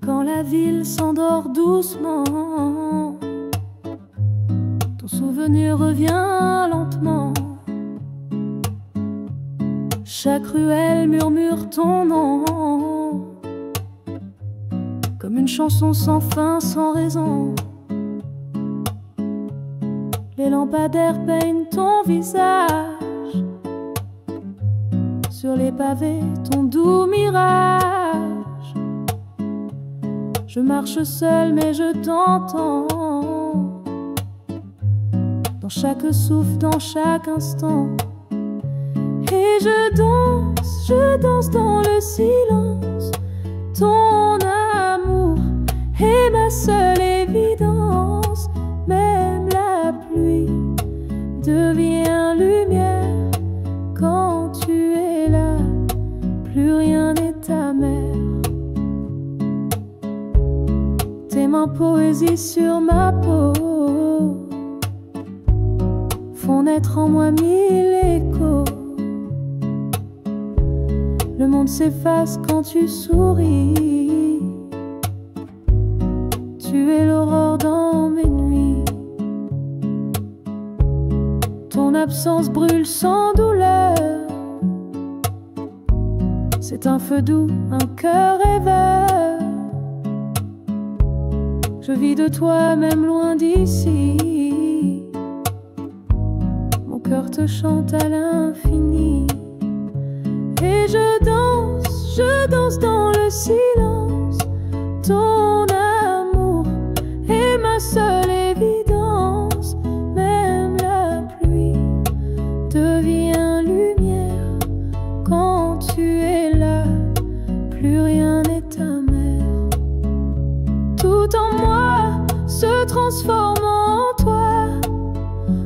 Quand la ville s'endort doucement, ton souvenir revient lentement. Chaque ruelle murmure ton nom, comme une chanson sans fin, sans raison. Les lampadaires peignent ton visage, sur les pavés ton doux mirage. Je marche seule mais je t'entends, dans chaque souffle, dans chaque instant. Et je danse dans le silence. Ton amour est ma seule évidence. Même la pluie devient lumière quand tu es là. Plus rien n'est amer. Tes mains poésie sur ma peau font naître en moi mille échos. Le monde s'efface quand tu souris. Tu es l'aurore dans mes nuits. Ton absence brûle sans douleur. C'est un feu doux, un cœur rêveur. Je vis de toi même loin d'ici. Mon cœur te chante à l'infini. Et je danse dans le silence. Ton amour est ma seule évidence. Même la pluie devient lumière quand tu es là. Plus rien n'est amer. Tout en moi se transforme en toi,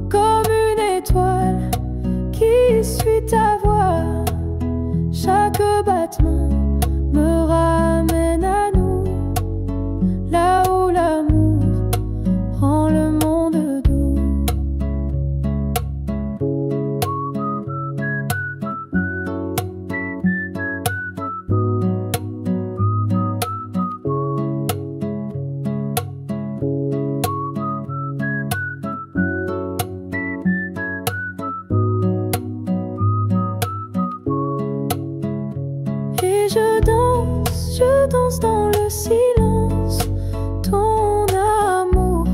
comme une étoile qui suit ta voix. Chaque battement me ramène à nous, là où l'amour rend le monde doux. Je danse dans le silence. Ton amour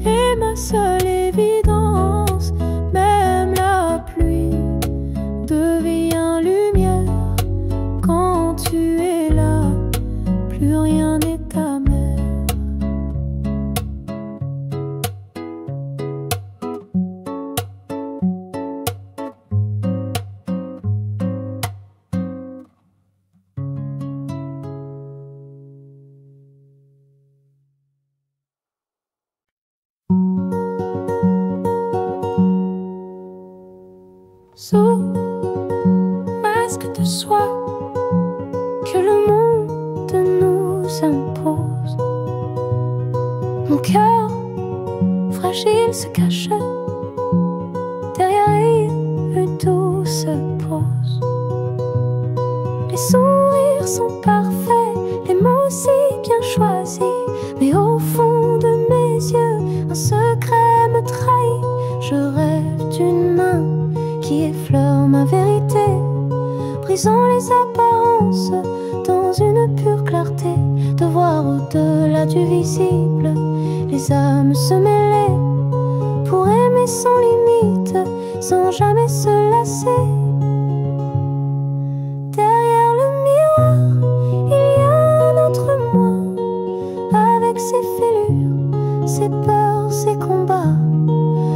est ma seule évidence. Même la pluie devient lumière quand tu es là. Plus rien n'est amer. Sous masque de soie que le monde nous impose, mon cœur fragile se cache derrière une douce pose. Les sourires sont parfaits, les mots si bien choisis, mais au fond de mes yeux un secret me trahit. Je rêve d'une main qui effleure ma vérité, brisant les apparences dans une pure clarté, de voir au-delà du visible les âmes se mêler, pour aimer sans limite, sans jamais se lasser. Derrière le miroir, il y a un autre moi, avec ses fêlures, ses peurs, ses combats.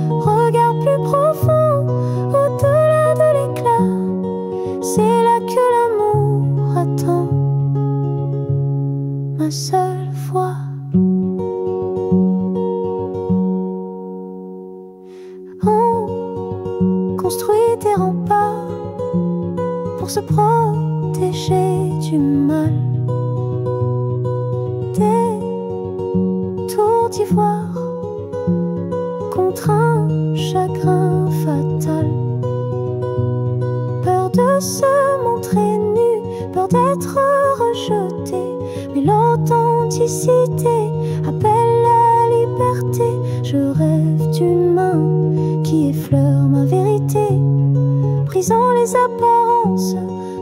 Regard plus profond, au-delà de l'éclat, c'est là que l'amour attend, ma seule foi. On construit des remparts pour se protéger du mal, des tours d'ivoire contre un chagrin fatal. peur d'être rejeté, mais l'authenticité appelle la liberté. Je rêve d'une main qui effleure ma vérité, brisant les apparences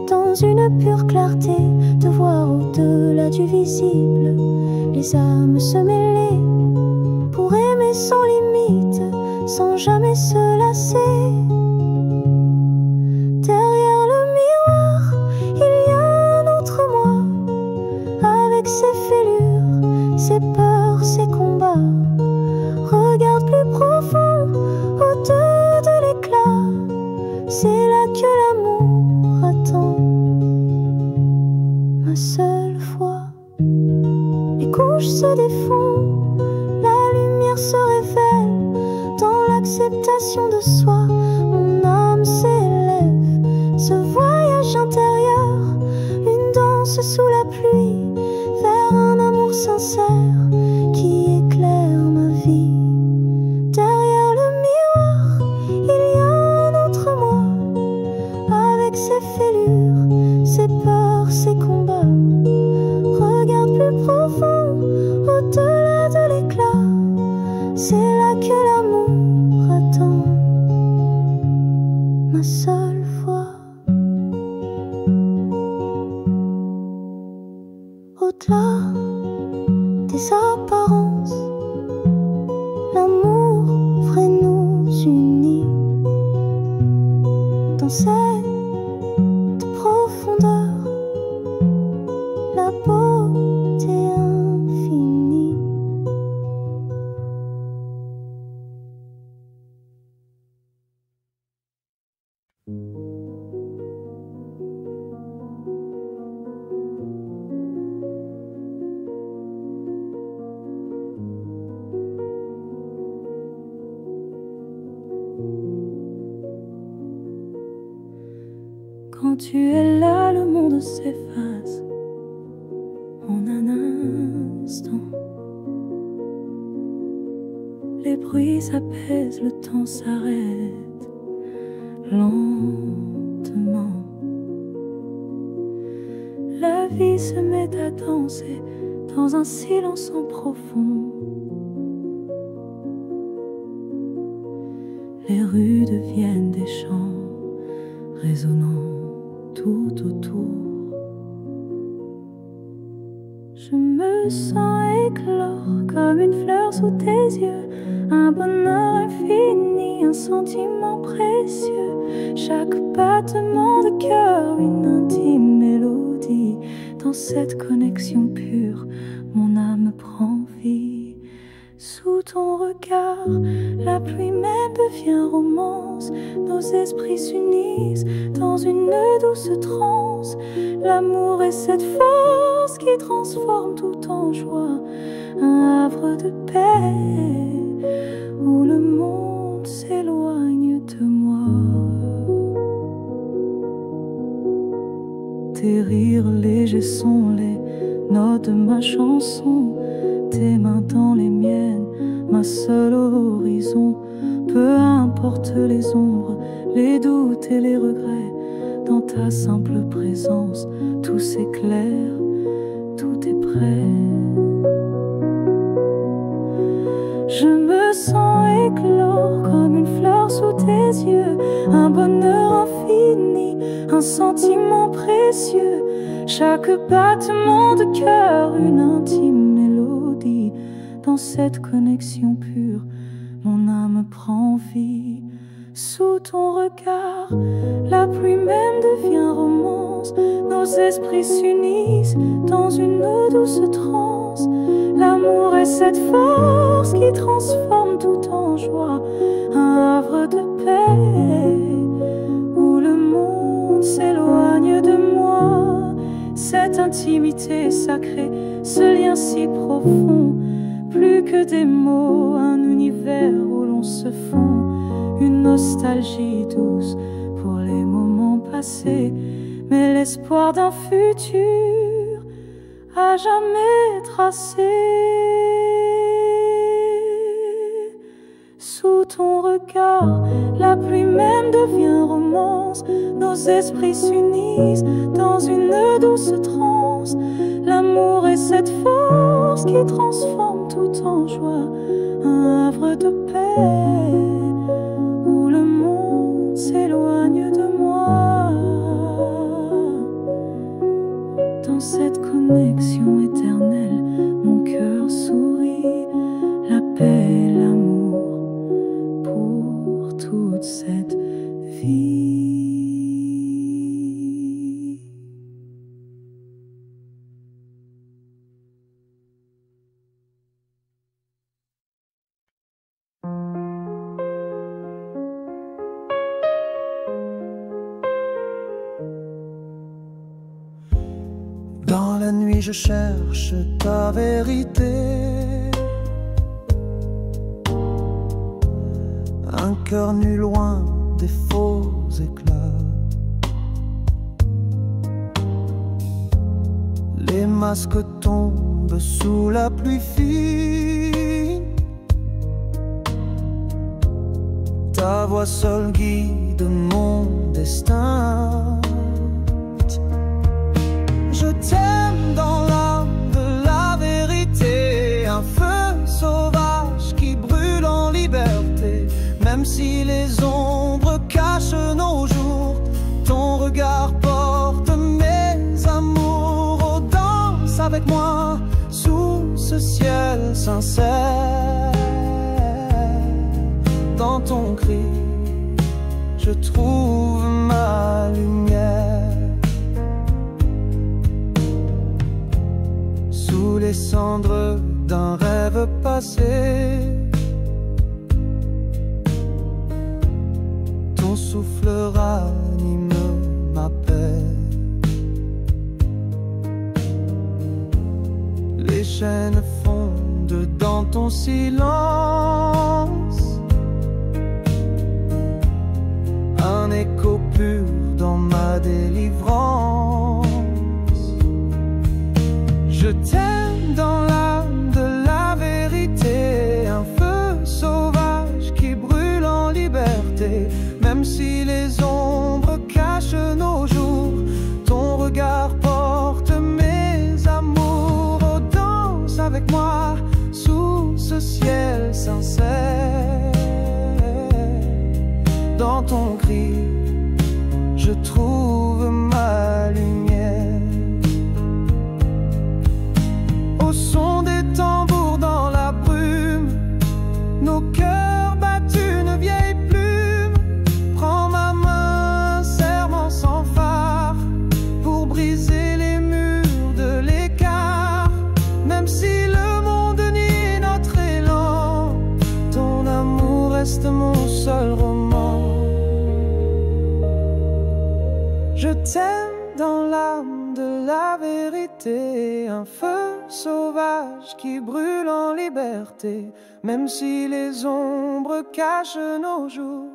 dans une pure clarté, de voir au-delà du visible, les âmes se mêler, pour aimer sans limite, sans jamais se lasser. Derrière le miroir, il y a un autre moi, avec ses fêlures, ses peurs, ses combats. Regarde plus profond, au-delà de l'éclat, c'est là que l'amour attend. Ma seule foi, les couches se défont, la lumière se révèle dans l'acceptation de soi. Mon âme s'élève, ce voyage intérieur, une danse sous la pluie, vers un amour sincère qui éclaire ma vie. Derrière le miroir, il y a un autre moi, avec ses fêlures, ses peurs, ses combats. Regarde plus profond, au-delà de l'éclat, c'est là que l'amour attend. Ma seule foi, au-delà des apparences, l'amour vrai nous unit. Dans cette profondeur, la beauté infinie. Quand tu es là, le monde s'efface en un instant. Les bruits s'apaisent, le temps s'arrête lentement. La vie se met à danser dans un silence en profond. Les rues deviennent des chants résonnant tout autour. Je me sens éclore comme une fleur sous tes yeux, un bonheur infini, un sentiment précieux. Chaque battement de cœur, une intime mélodie. Dans cette connexion pure, mon âme prend vie. Sous ton regard, la pluie même devient romance. Nos esprits s'unissent dans une douce transe. L'amour est cette force qui transforme tout en joie. Un havre de paix où le monde s'éloigne de moi. Tes rires légers sont les notes de ma chanson. Tes mains dans les miennes, ma seule horizon. Peu importe les ombres, les doutes et les regrets, dans ta simple présence, tout s'éclaire, tout est prêt. Je me sens éclore comme une fleur sous tes yeux, un bonheur infini, un sentiment précieux. Chaque battement de cœur, une intime mélodie. Dans cette connexion pure, mon âme prend vie. Sous ton regard, la pluie même devient romance. Nos esprits s'unissent dans une douce transe. L'amour est cette force qui transforme tout en joie. Un havre de paix où le monde s'éloigne de moi. Cette intimité sacrée, ce lien si profond, plus que des mots, un univers où l'on se fond. Une nostalgie douce pour les moments passés, mais l'espoir d'un futur à jamais tracé. Sous ton regard, regard, la pluie même devient romance. Nos esprits s'unissent dans une douce transe. L'amour est cette force qui transforme tout en joie, un havre de paix où le monde s'éloigne de moi. Dans cette connexion éternelle, mon cœur sourit, la paix et l'amour pour toute cette vie. Dans la nuit je cherche ta vérité, un cœur nu loin des faux éclats. Les masques tombent sous la pluie fine, ta voix seule guide mon destin. Je t'aime dans l'âme de la vérité, un feu sauvage qui brûle en liberté. Même si les ombres cachent nos jours, ton regard porte mes amours. Oh, danse avec moi sous ce ciel sincère. Dans ton cri, je trouve ma lumière. Sous les cendres d'un rêve passé, ton souffle ranime ma paix. Les chaînes fondent dans ton silence, un écho pur dans ma délivrance. Je t'aime dans l'âme de la vérité, un feu sauvage qui brûle en liberté. Même si les ombres cachent nos jours, ton regard porte mes amours. Oh, danse avec moi sous ce ciel sincère. Dans ton cri, je trouve ma lumière. Au son des tambours dans la brume, nos cœurs battent une vieille plume. Prends ma main, serment sans phare, pour briser les murs de l'écart. Même si le monde nie notre élan, ton amour reste mon seul roman. Je t'aime dans l'âme de la vérité, un feu sauvage qui brûle en liberté. Même si les ombres cachent nos jours,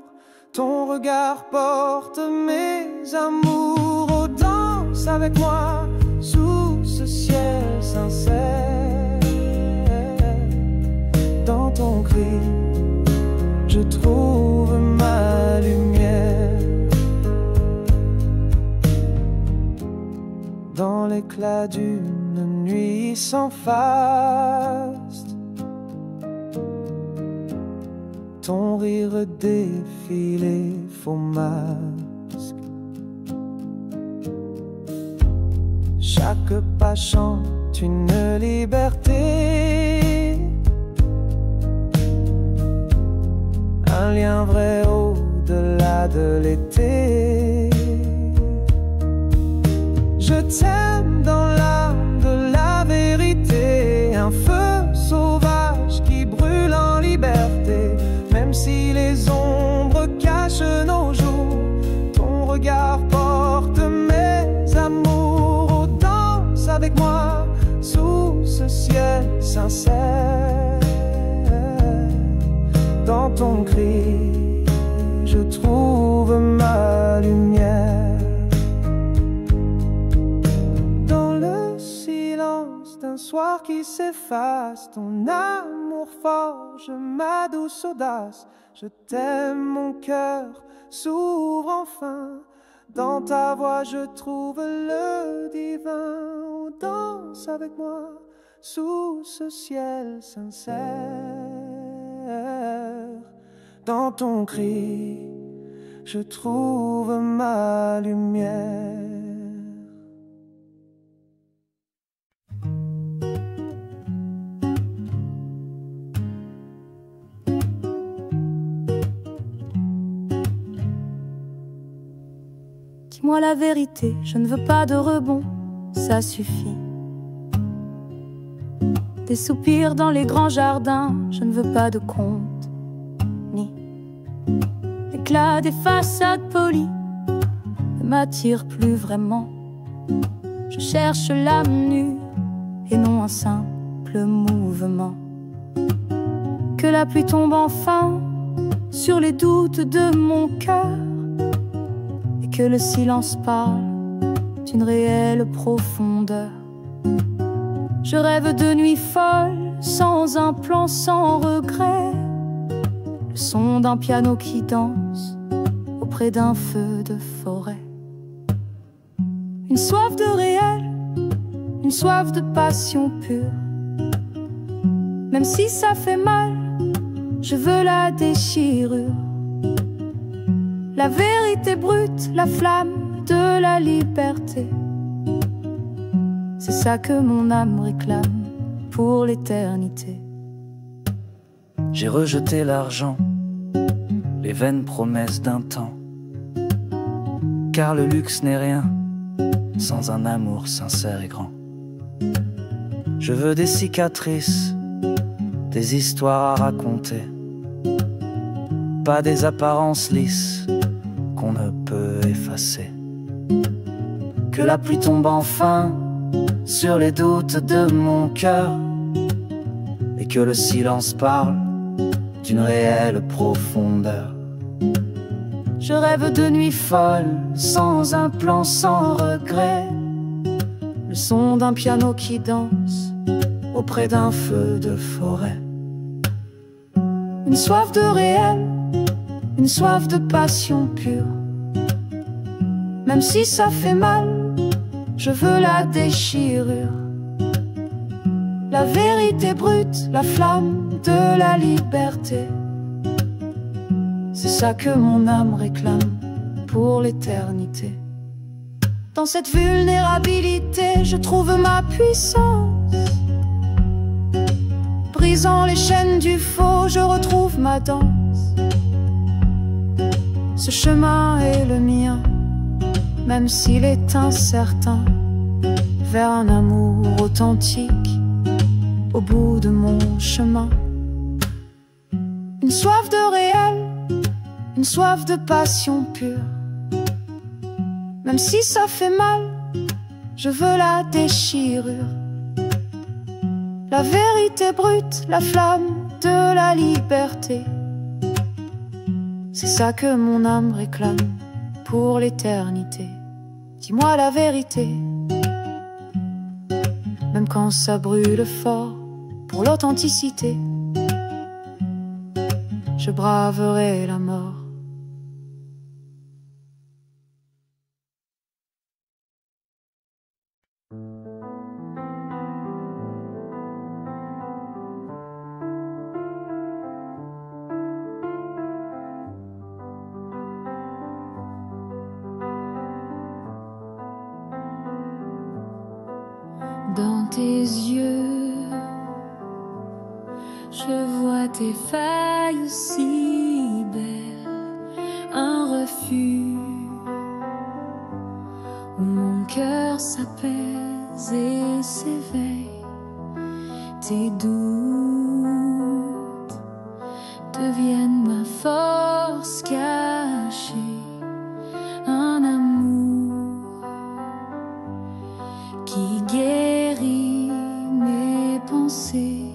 ton regard porte mes amours. Oh, danse avec moi sous ce ciel sincère. Dans ton cri, je trouve ma lumière. Dans l'éclat d'une nuit sans faste, ton rire défile les faux masques. Chaque pas chante une liberté, un lien vrai au-delà de l'été. Je t'aime dans l'âme de la vérité, un feu sauvage qui brûle en liberté. Même si les ombres cachent nos jours, ton regard porte mes amours. Oh, danse avec moi sous ce ciel sincère. Dans ton cri, je trouve ma lumière. D'un soir mémoire qui s'efface, ton amour forge ma douce audace. Je t'aime, mon cœur s'ouvre enfin. Dans ta voix je trouve le divin. Oh, danse avec moi sous ce ciel sincère. Dans ton cri je trouve ma lumière. Dis-moi la vérité, je ne veux pas de rebond, ça suffit. Des soupirs dans les grands jardins, je ne veux pas de contes, ni l'éclat des façades polies ne m'attire plus vraiment. Je cherche l'âme nue et non un simple mouvement. Que la pluie tombe enfin sur les doutes de mon cœur, que le silence parle d'une réelle profondeur. Je rêve de nuits folles, sans un plan, sans regret. Le son d'un piano qui danse auprès d'un feu de forêt. Une soif de réel, une soif de passion pure. Même si ça fait mal, je veux la déchirure. La vérité brute, la flamme de la liberté. C'est ça que mon âme réclame pour l'éternité. J'ai rejeté l'argent, les vaines promesses d'un temps. Car le luxe n'est rien sans un amour sincère et grand. Je veux des cicatrices, des histoires à raconter, pas des apparences lisses qu'on ne peut effacer. Que la pluie tombe enfin sur les doutes de mon cœur, et que le silence parle d'une réelle profondeur. Je rêve de nuits folles, sans un plan, sans regret. Le son d'un piano qui danse auprès d'un feu de forêt. Une soif de réel, une soif de passion pure. Même si ça fait mal, je veux la déchirure. La vérité brute, la flamme de la liberté. C'est ça que mon âme réclame pour l'éternité. Dans cette vulnérabilité, je trouve ma puissance. Brisant les chaînes du faux, je retrouve ma danse. Ce chemin est le mien, même s'il est incertain, vers un amour authentique au bout de mon chemin. Une soif de réel, une soif de passion pure. Même si ça fait mal, je veux la déchirure. La vérité brute, la flamme de la liberté. C'est ça que mon âme réclame pour l'éternité. Dis-moi la vérité, même quand ça brûle fort, pour l'authenticité, je braverai la mort. Dans tes yeux, je vois tes failles si belles, un refuge où mon cœur s'apaise et s'éveille. Tes doutes deviennent ma force cachée, un amour qui guérit mes pensées.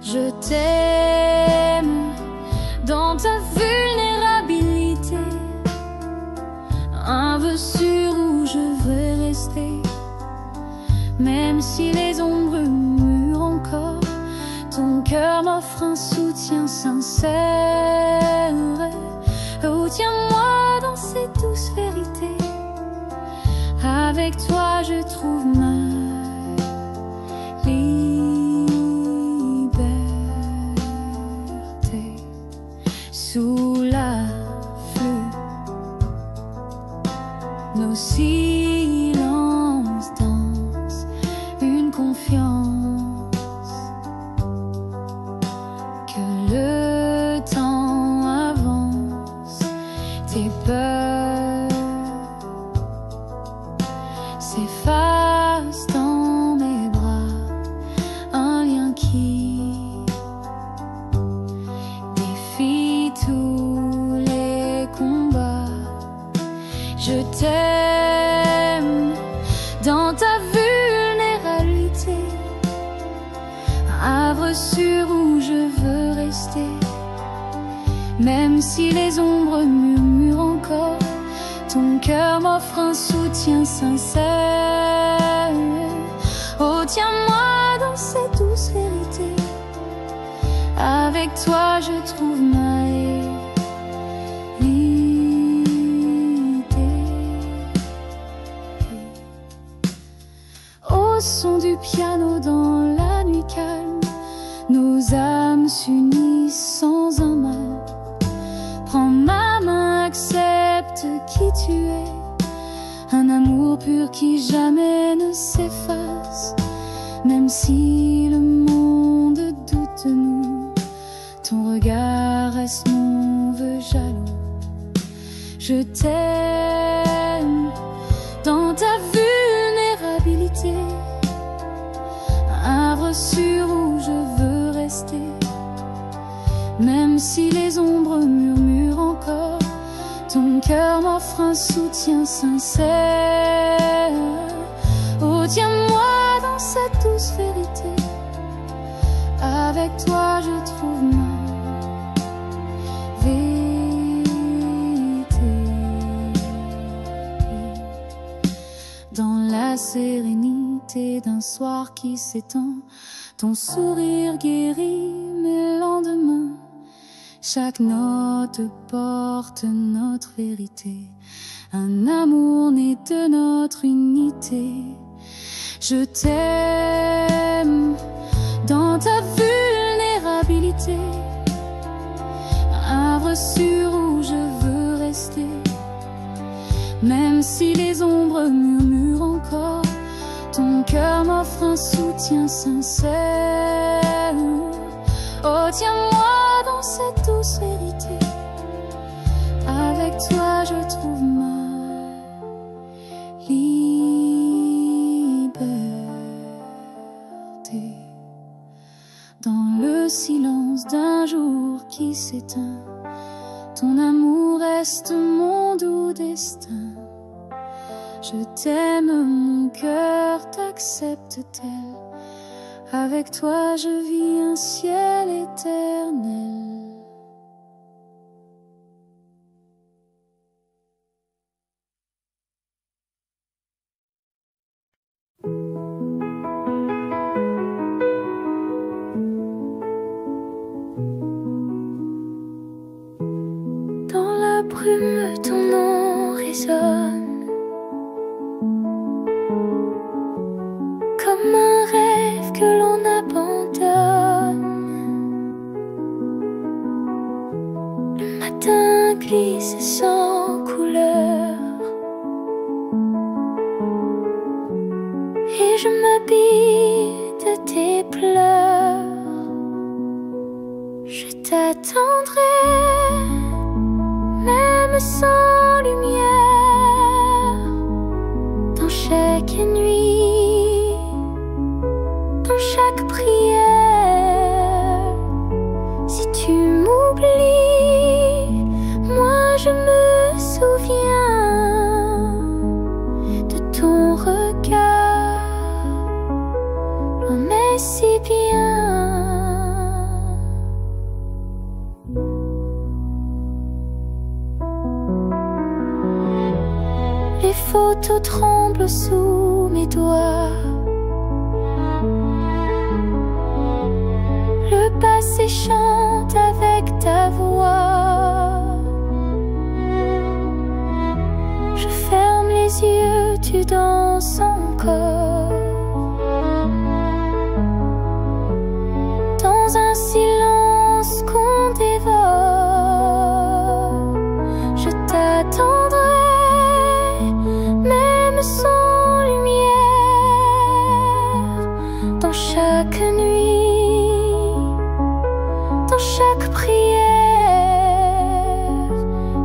Je t'aime dans ta vulnérabilité, un vœu sûr où je veux rester, Même si les ombres murent encore, ton cœur m'offre un soutien sincère. Oh, tiens-moi dans ces douces vérités. Avec toi je trouve ma liberté. Sous la flûte, nos silences dansent une confiance que le temps avance. Tes peurs s'effacent dans mes bras, un lien qui défie tous les combats. Je t'aime dans ta vulnérabilité, havre sûr où je veux rester. Même si les ombres murmurent encore, ton cœur m'offre un soutien sincère. Oh, tiens-moi dans cette douce vérité. Avec toi je trouve ma au son du piano dans la nuit calme, nos âmes s'unissent sans un mal. Prends ma main, accepte qui tu es, un amour pur qui jamais ne s'efface. Même si le monde doute de nous, ton regard reste mon vœu jaloux. Je t'aime dans ta vulnérabilité, un havre sûr où je veux rester. Même si les ombres murmurent encore, ton cœur m'offre un soutien sincère. Oh, tiens-moi dans cette douce vérité. Avec toi je trouve ma vérité. Dans la sérénité d'un soir qui s'étend, ton sourire guérit mes lendemains. Chaque note porte notre vérité, un amour né de notre unité. Je t'aime dans ta vulnérabilité, un havre sûr où je veux rester. Même si les ombres murmurent encore, ton cœur m'offre un soutien sincère. Oh, tiens-moi dans cette douce vérité. Avec toi je trouve ma liberté. Dans le silence d'un jour qui s'éteint, ton amour reste mon doux destin. Je t'aime, mon cœur t'accepte tel. Avec toi je vis un ciel éternel. Dans la brume, ton nom résonne comme un rêve que l'on abandonne. Le matin glisse sans couleur et je m'habille de tes pleurs. Je t'attendrai même sans lumière, dans chaque nuit, dans chaque prière. Si tu m'oublies, moi je me souviens de ton regard, loin mais si bien. Les photos tremblent sous mes doigts, et chante avec ta voix. Je ferme les yeux, tu danses encore. Dans un silence qu'on dévore, je t'attendrai, même sans lumière, dans chaque nuit, dans chaque prière.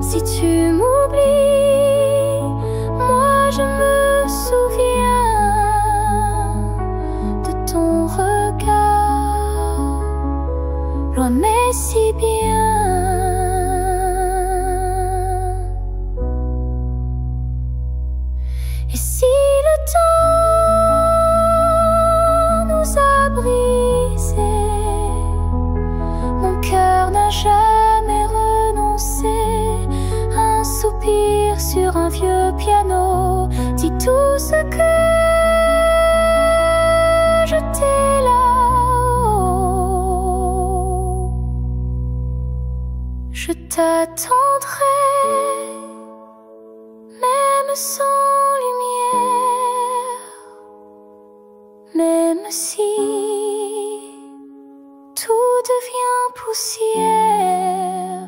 Si tu m'oublies, moi je me souviens de ton regard, loin mais si bien. Et si le temps nous a brisés, mon cœur n'a jamais renoncé. Un soupir sur un vieux piano dit tout ce que je t'ai là-haut. Je t'attendrai, même sans lumière, même si tout devient poussière.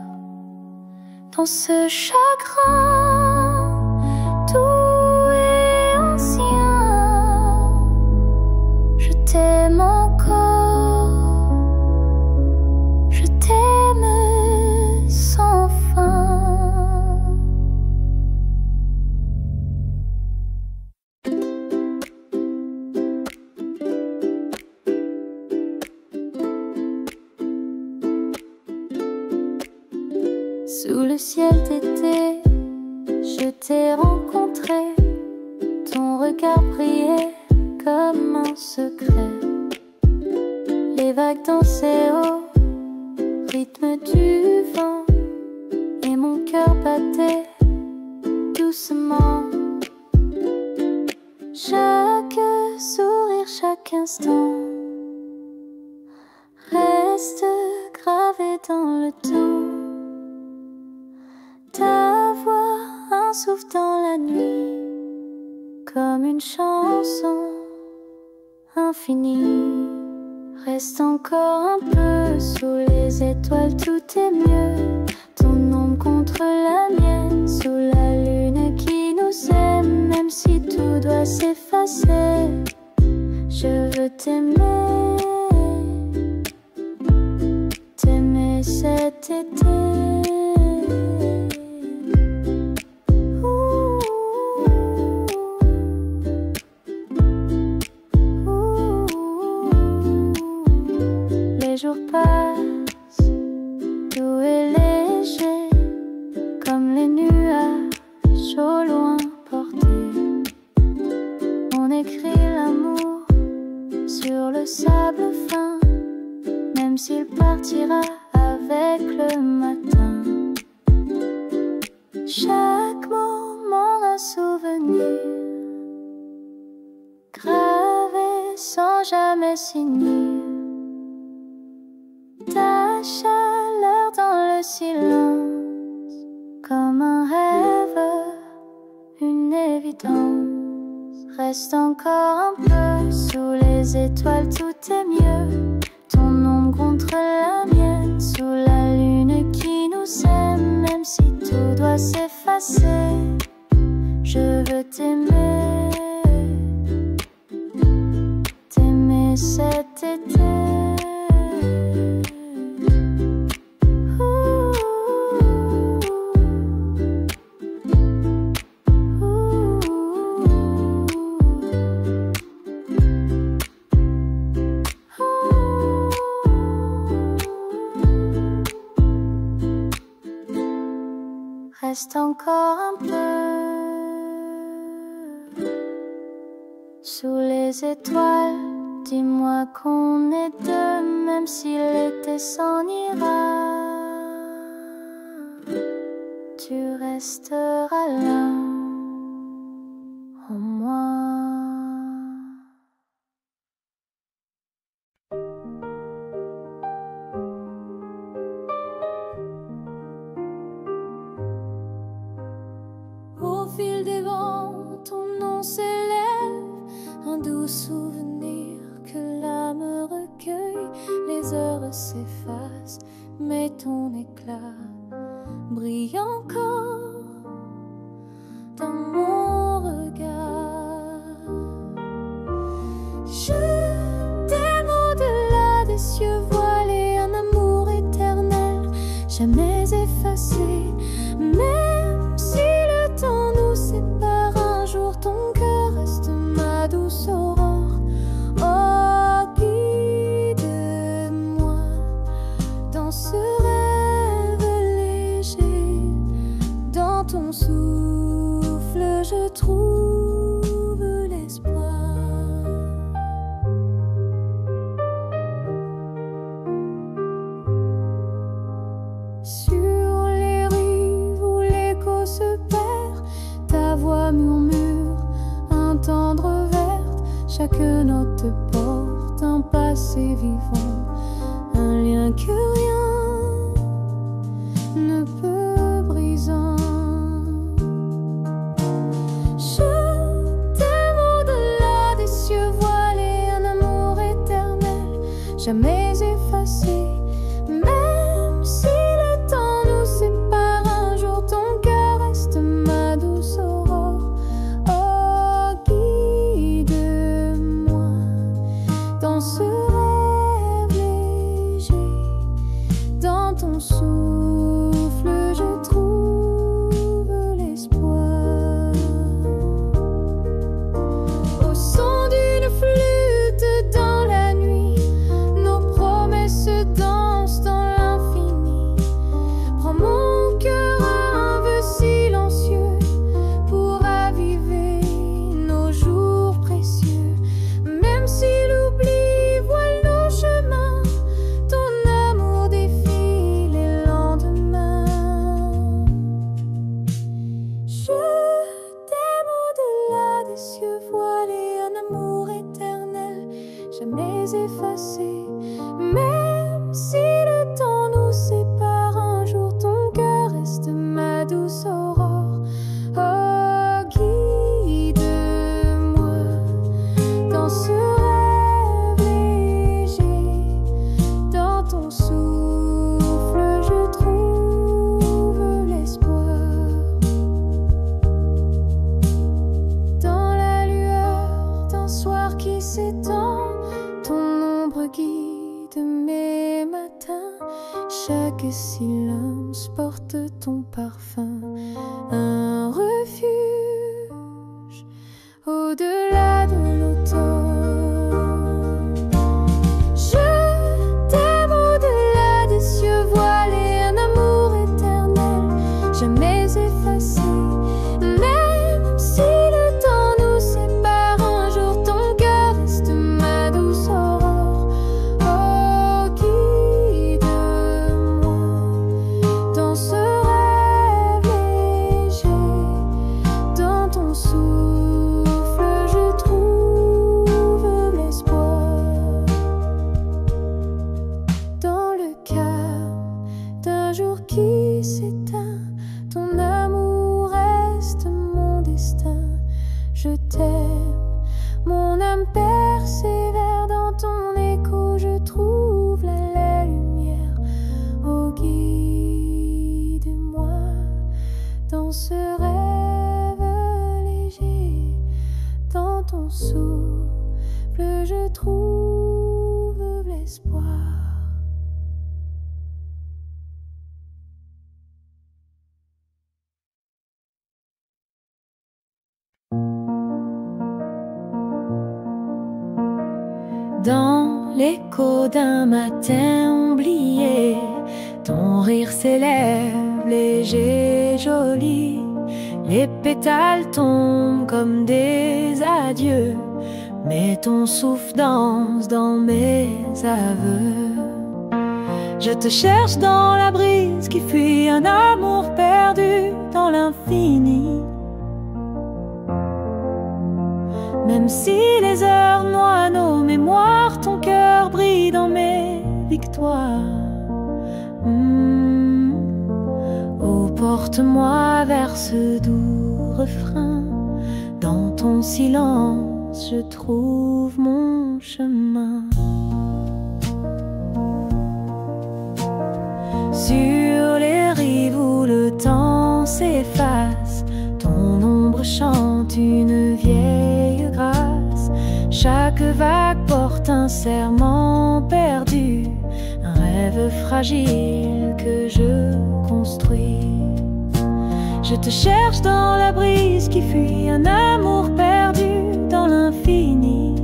Dans ce chagrin doux et ancien, je t'aime encore, je t'aime sans fin. Sous le ciel d'été, je t'ai rencontré. Ton regard brillait comme un secret. Les vagues dansaient au rythme du vent et mon cœur battait doucement. Chaque sourire, chaque instant reste gravé dans le temps. Ta voix, un souffle dans la nuit, comme une chanson infinie. Reste encore un peu sous les étoiles, tout est mieux. Ton ombre contre la mienne, sous la lune qui nous aime. Même si tout doit s'effacer, je veux t'aimer, t'aimer cet été. Les jours passent, doux et légers, comme les nuages au loin portés. On écrit l'amour sur le sable fin, même s'il partira avec le matin. Chaque moment un souvenir, gravé sans jamais signer. Ta chaleur dans le silence, comme un rêve, une évidence. Reste encore un peu sous les étoiles, tout est mieux. Ton ombre contre la mienne, sous la lune qui nous aime. Même si tout doit s'effacer, je veux t'aimer, t'aimer cet été. Reste encore un peu sous les étoiles. Dis-moi qu'on est deux, même si l'été s'en ira. Tu resteras là en moi. les heures s'effacent, mais ton éclat brille encore dans mon regard. Je t'aime au-delà des cieux voilés, un amour éternel, jamais effacé. Même si le temps nous sépare, un jour ton cœur reste ma douce aurore. Oh, guide-moi dans ce rêve léger, dans ton souffle je trouve l'espoir. Sur les rives où l'écho se perd, ta voix murmure un tendre verte. Chaque note porte un passé vivant, un lien que rien ne peut briser. Je t'aime au-delà des cieux voilés, un amour éternel, jamais effacé. Même si le temps nous sépare, un jour ton cœur reste ma douce aurore. Oh, guide-moi dans ce rêve léger, dans ton souffle je trouve l'espoir. Au son d'une flûte dans la nuit, nos promesses dansent dans l'infini. Prends mon cœur à un vœu silencieux pour raviver nos jours précieux. Même si l'oubli voile nos chemins, ton amour défie les lendemains. Je t'aime au-delà des cieux voilés, un amour éternel, jamais effacé. Même si le temps nous sépare, un jour ton cœur reste ma douce aurore. Oh, guide-moi dans ce rêve léger, dans ton souffle je trouve l'espoir. Dans la lueur d'un soir qui s'étend, ton ombre guide mes matins. Chaque silence porte ton parfum, un refuge au-delà de l'automne. Je t'aime au-delà des cieux voilés, un amour éternel, jamais effacé. Même si le temps nous sépare, un jour ton cœur reste ma douce aurore. Oh, guide-moi dans ce rêve léger, dans ton souffle je trouve l'espoir. Dans le calme d'un jour qui s'éteint, ton amour reste mon destin. Je t'aime, mon âme persévère, dans ton écho je trouve la lumière. Oh, guide-moi dans ce rêve léger, dans ton souffle je trouve l'espoir. Dans l'écho d'un matin oublié, ton rire s'élève léger, joli. Les pétales tombent comme des adieux, mais ton souffle danse dans mes aveux. Je te cherche dans la brise qui fuit, un amour perdu dans l'infini. Même si les heures noient nos mémoires, ton cœur brille dans mes victoires. Oh, porte-moi vers ce doux refrain. Dans ton silence, je trouve mon chemin. chaque vague porte un serment perdu, un rêve fragile que je construis. Je te cherche dans la brise qui fuit, un amour perdu dans l'infini.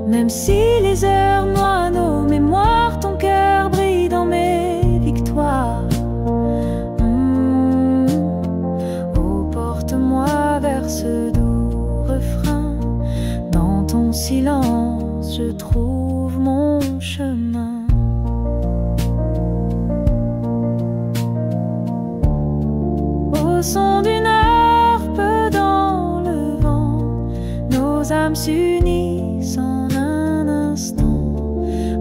Même si les heures noient nos mémoires, ton cœur brille dans mes victoires. Oh, porte-moi vers ce doux refrain. Dans ton silence, je trouve mon chemin. Au son d'une harpe dans le vent, nos âmes s'unissent en un instant.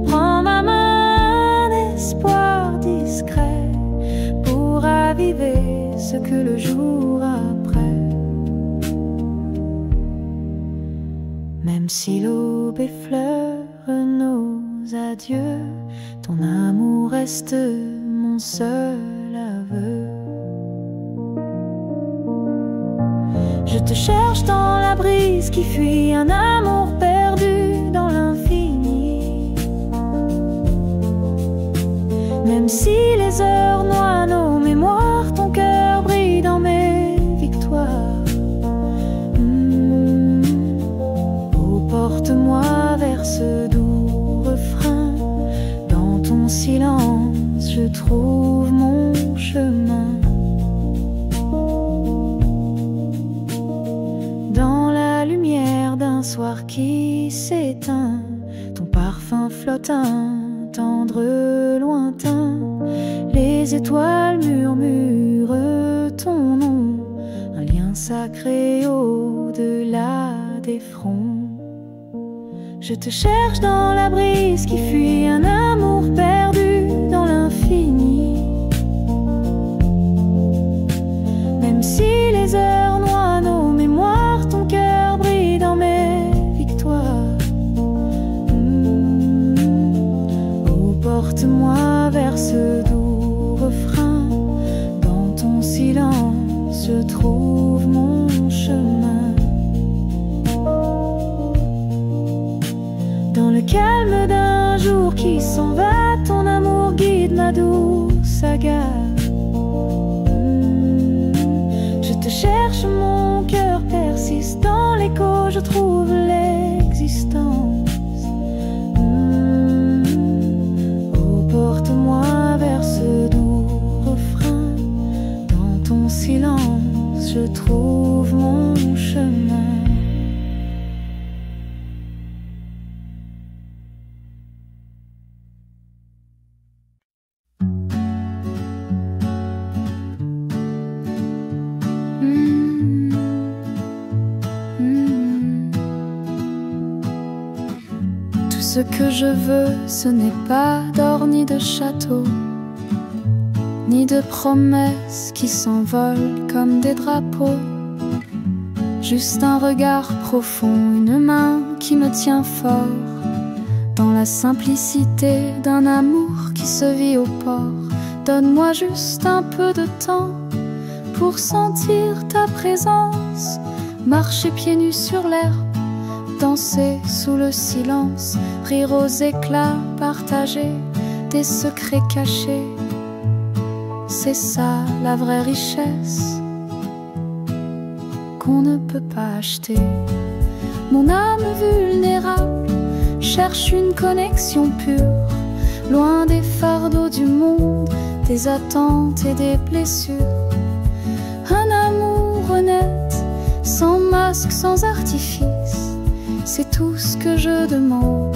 Prends ma main, un espoir discret pour raviver ce que le jour après. Même si l'aube effleure nos adieux, ton amour reste mon seul aveu. Je te cherche dans la brise qui fuit, un amour perdu dans l'infini. Même si les heures noient nos mémoires, ton cœur brille dans mes victoires. Oh, porte-moi vers ce doux refrain. Dans ton silence, je trouve mon chemin. D'un soir qui s'éteint, ton parfum flotte un tendre lointain. Les étoiles murmurent ton nom, un lien sacré au-delà des fronts. Je te cherche dans la brise qui fuit, un amour perdu dans l'infini. Même si les heures noient nos mémoires, ton cœur brille dans mes victoires. Oh, porte-moi vers ce doux refrain. Dans ton silence, je trouve mon chemin. Dans le calme d'un jour qui s'en va, ton amour guide ma douce gare. Je te cherche, mon cœur persiste, dans l'écho je trouve l'existence. Oh, porte-moi vers ce doux refrain. Dans ton silence, je trouve mon chemin. Ce que je veux, ce n'est pas d'or ni de château, ni de promesses qui s'envolent comme des drapeaux. Juste un regard profond, une main qui me tient fort, dans la simplicité d'un amour qui se vit au port. Donne-moi juste un peu de temps pour sentir ta présence, marcher pieds nus sur l'herbe, danser sous le silence, rire aux éclats, partager des secrets cachés. C'est ça la vraie richesse qu'on ne peut pas acheter. Mon âme vulnérable cherche une connexion pure, loin des fardeaux du monde, des attentes et des blessures. Un amour honnête, sans masque, sans artifice, c'est tout ce que je demande,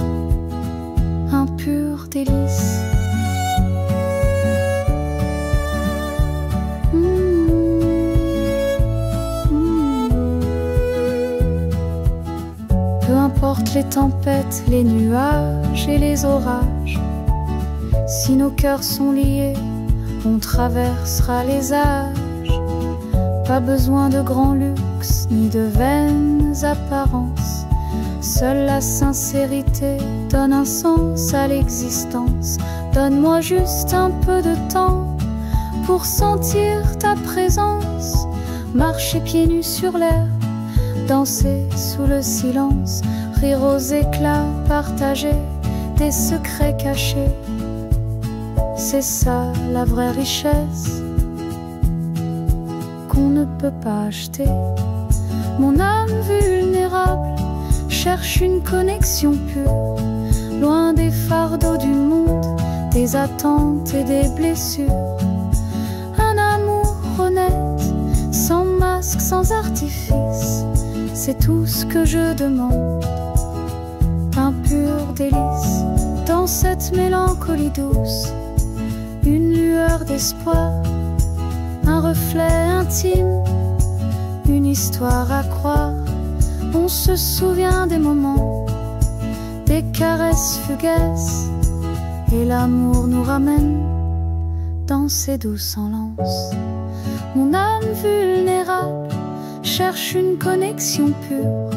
un pur délice. Peu importe les tempêtes, les nuages et les orages, si nos cœurs sont liés, on traversera les âges. Pas besoin de grand luxe, ni de vaines apparences. Seule la sincérité donne un sens à l'existence. Donne-moi juste un peu de temps pour sentir ta présence, marcher pieds nus sur l'herbe, danser sous le silence, rire aux éclats, partager des secrets cachés. C'est ça la vraie richesse qu'on ne peut pas acheter. Mon âme vulnérable cherche une connexion pure, loin des fardeaux du monde, des attentes et des blessures. Un amour honnête, sans masque, sans artifice, c'est tout ce que je demande. Un pur délice dans cette mélancolie douce, une lueur d'espoir, un reflet intime, une histoire à croire. On se souvient des moments, des caresses fugaces, et l'amour nous ramène dans ses douces enlaces. Mon âme vulnérable cherche une connexion pure,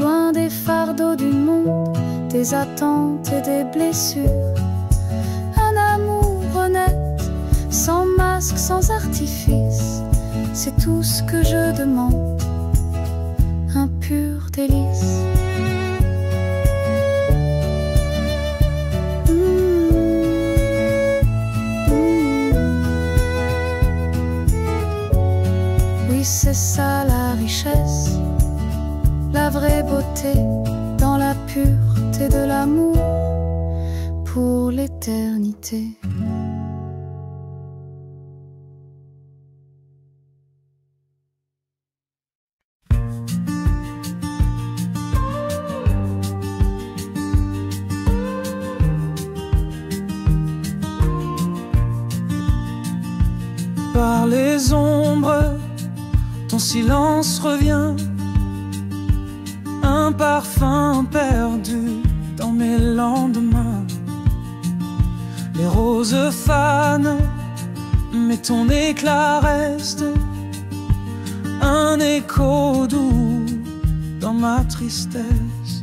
loin des fardeaux du monde, des attentes et des blessures. Un amour honnête, sans masque, sans artifice, c'est tout ce que je demande. Un pur délice. Oui, c'est ça la richesse, la vraie beauté, dans la pureté de l'amour pour l'éternité. Par les ombres, ton silence revient, un parfum perdu dans mes lendemains. Les roses fanent, mais ton éclat reste un écho doux dans ma tristesse.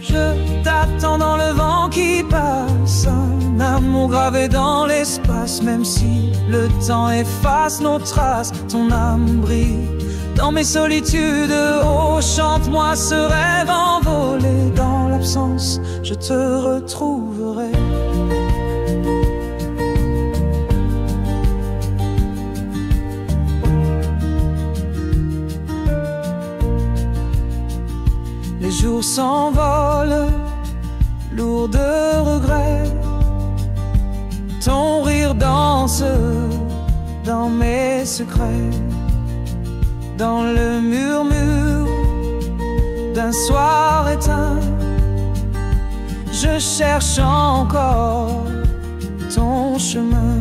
Je t'attends dans le vent qui passe, un amour gravé dans l'espace. Même si le temps efface nos traces, ton âme brille dans mes solitudes. Oh, chante-moi ce rêve envolé. Dans l'absence, je te retrouverai. Les jours s'envolent, lourds de regrets. Ton rire danse dans mes secrets, dans le murmure d'un soir éteint. Je cherche encore ton chemin.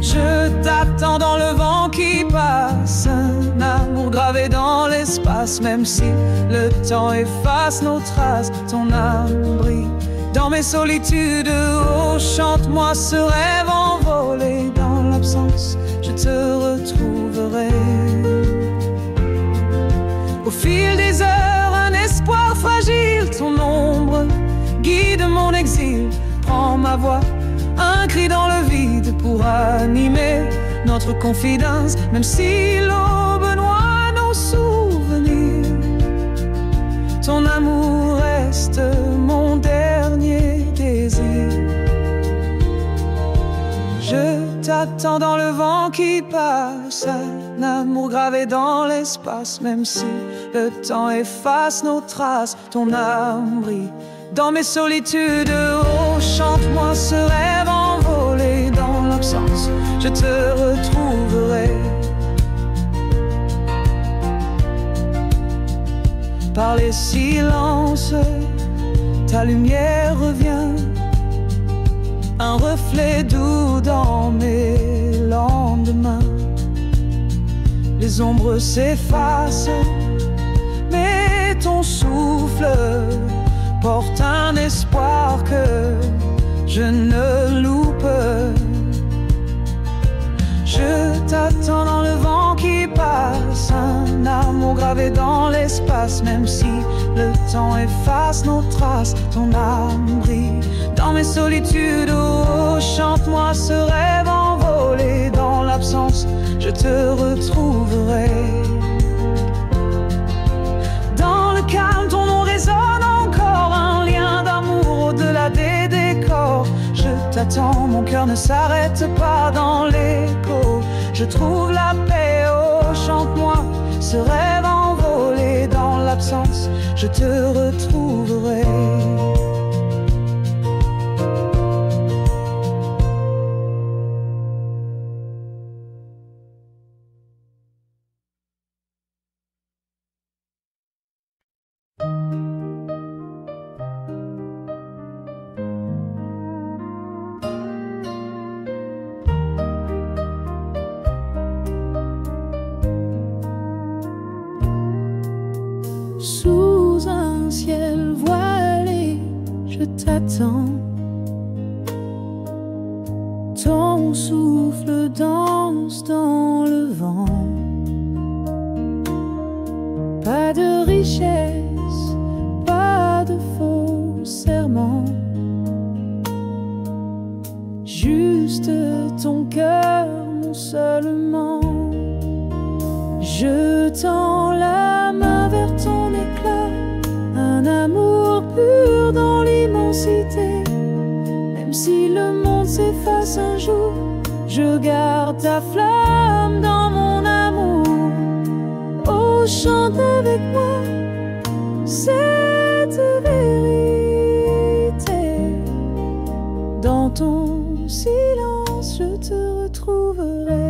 Je t'attends dans le vent qui passe, un amour gravé dans l'espace. Même si le temps efface nos traces, ton âme brille dans mes solitudes. Oh, chante-moi ce rêve envolé. Dans l'absence, je te retrouverai. Au fil des heures, un espoir fragile, ton ombre guide mon exil. Prends ma voix, un cri dans le vide pour animer notre confidence. Même si l'aube noie nos souvenirs, ton amour reste mon dernier désir. Je t'attends dans le vent qui passe, un amour gravé dans l'espace. Même si le temps efface nos traces, ton âme brille dans mes solitudes. Oh, chante-moi ce rêve envolé. Dans l'absence, je te retrouverai. Par les silences, ta lumière revient, un reflet doux dans mes lendemains. Les ombres s'effacent, mais ton souffle porte un espoir que je ne loupe. Je t'attends dans le vent qui passe, un amour gravé dans l'espace. Même si le temps efface nos traces, ton âme brille dans mes solitudes. Oh, chante-moi ce rêve envolé. Dans l'absence, je te retrouverai. Dans le calme, ton nom résonne encore, un lien d'amour au-delà des décors. Je t'attends, mon cœur ne s'arrête pas dans l'écho. Je trouve la paix, oh chante-moi ce rêve envolé dans l'absence, je te retrouverai. Sous un ciel voilé, je t'attends. Ton souffle danse dans le vent. Pas de richesse, pas de faux serments. Juste ton cœur, mon seulement. Je tends la main vers ton éclat, un amour pur dans l'immensité. Même si le monde s'efface un jour, je garde ta flamme dans mon amour. Oh, chante avec moi cette vérité. Dans ton silence, je te retrouverai.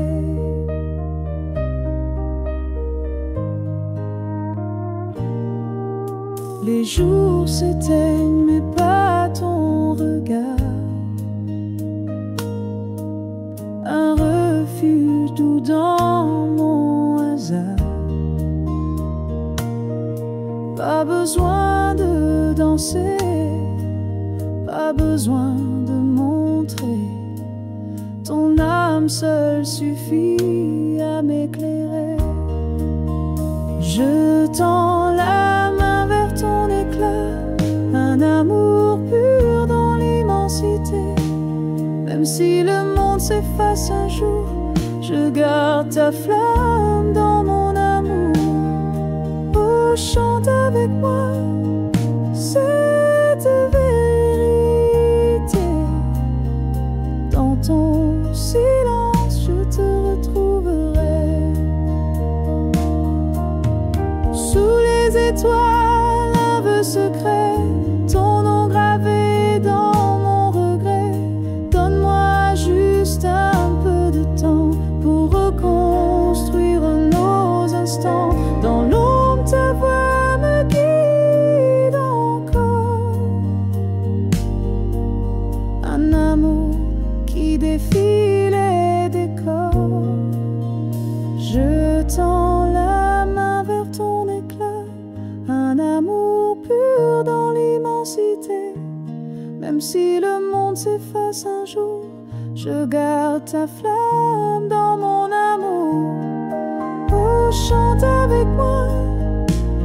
Les jours s'éteignent, mais pas ton regard. Un refuge doux dans mon hasard. Pas besoin de danser, pas besoin de montrer. Ton âme seule suffit à m'éclairer. Je tends la main vers ton éclat, un amour pur dans l'immensité. Même si le monde s'efface un jour, je garde ta flamme dans mon amour. Oh, chante avec moi cette vérité. Dans ton silence, je te retrouverai. Sous les étoiles, un vœu secret, ton nom gravé dans mon regret. Donne-moi juste un peu de temps pour reconstruire nos instants. Dans l'ombre, ta voix me guide encore. Un amour qui défie les décors. Je tends la main vers ton éclat, un amour pur dans l'immensité. Même si le monde s'efface un jour, je garde ta flamme dans mon amour. Oh, chante avec moi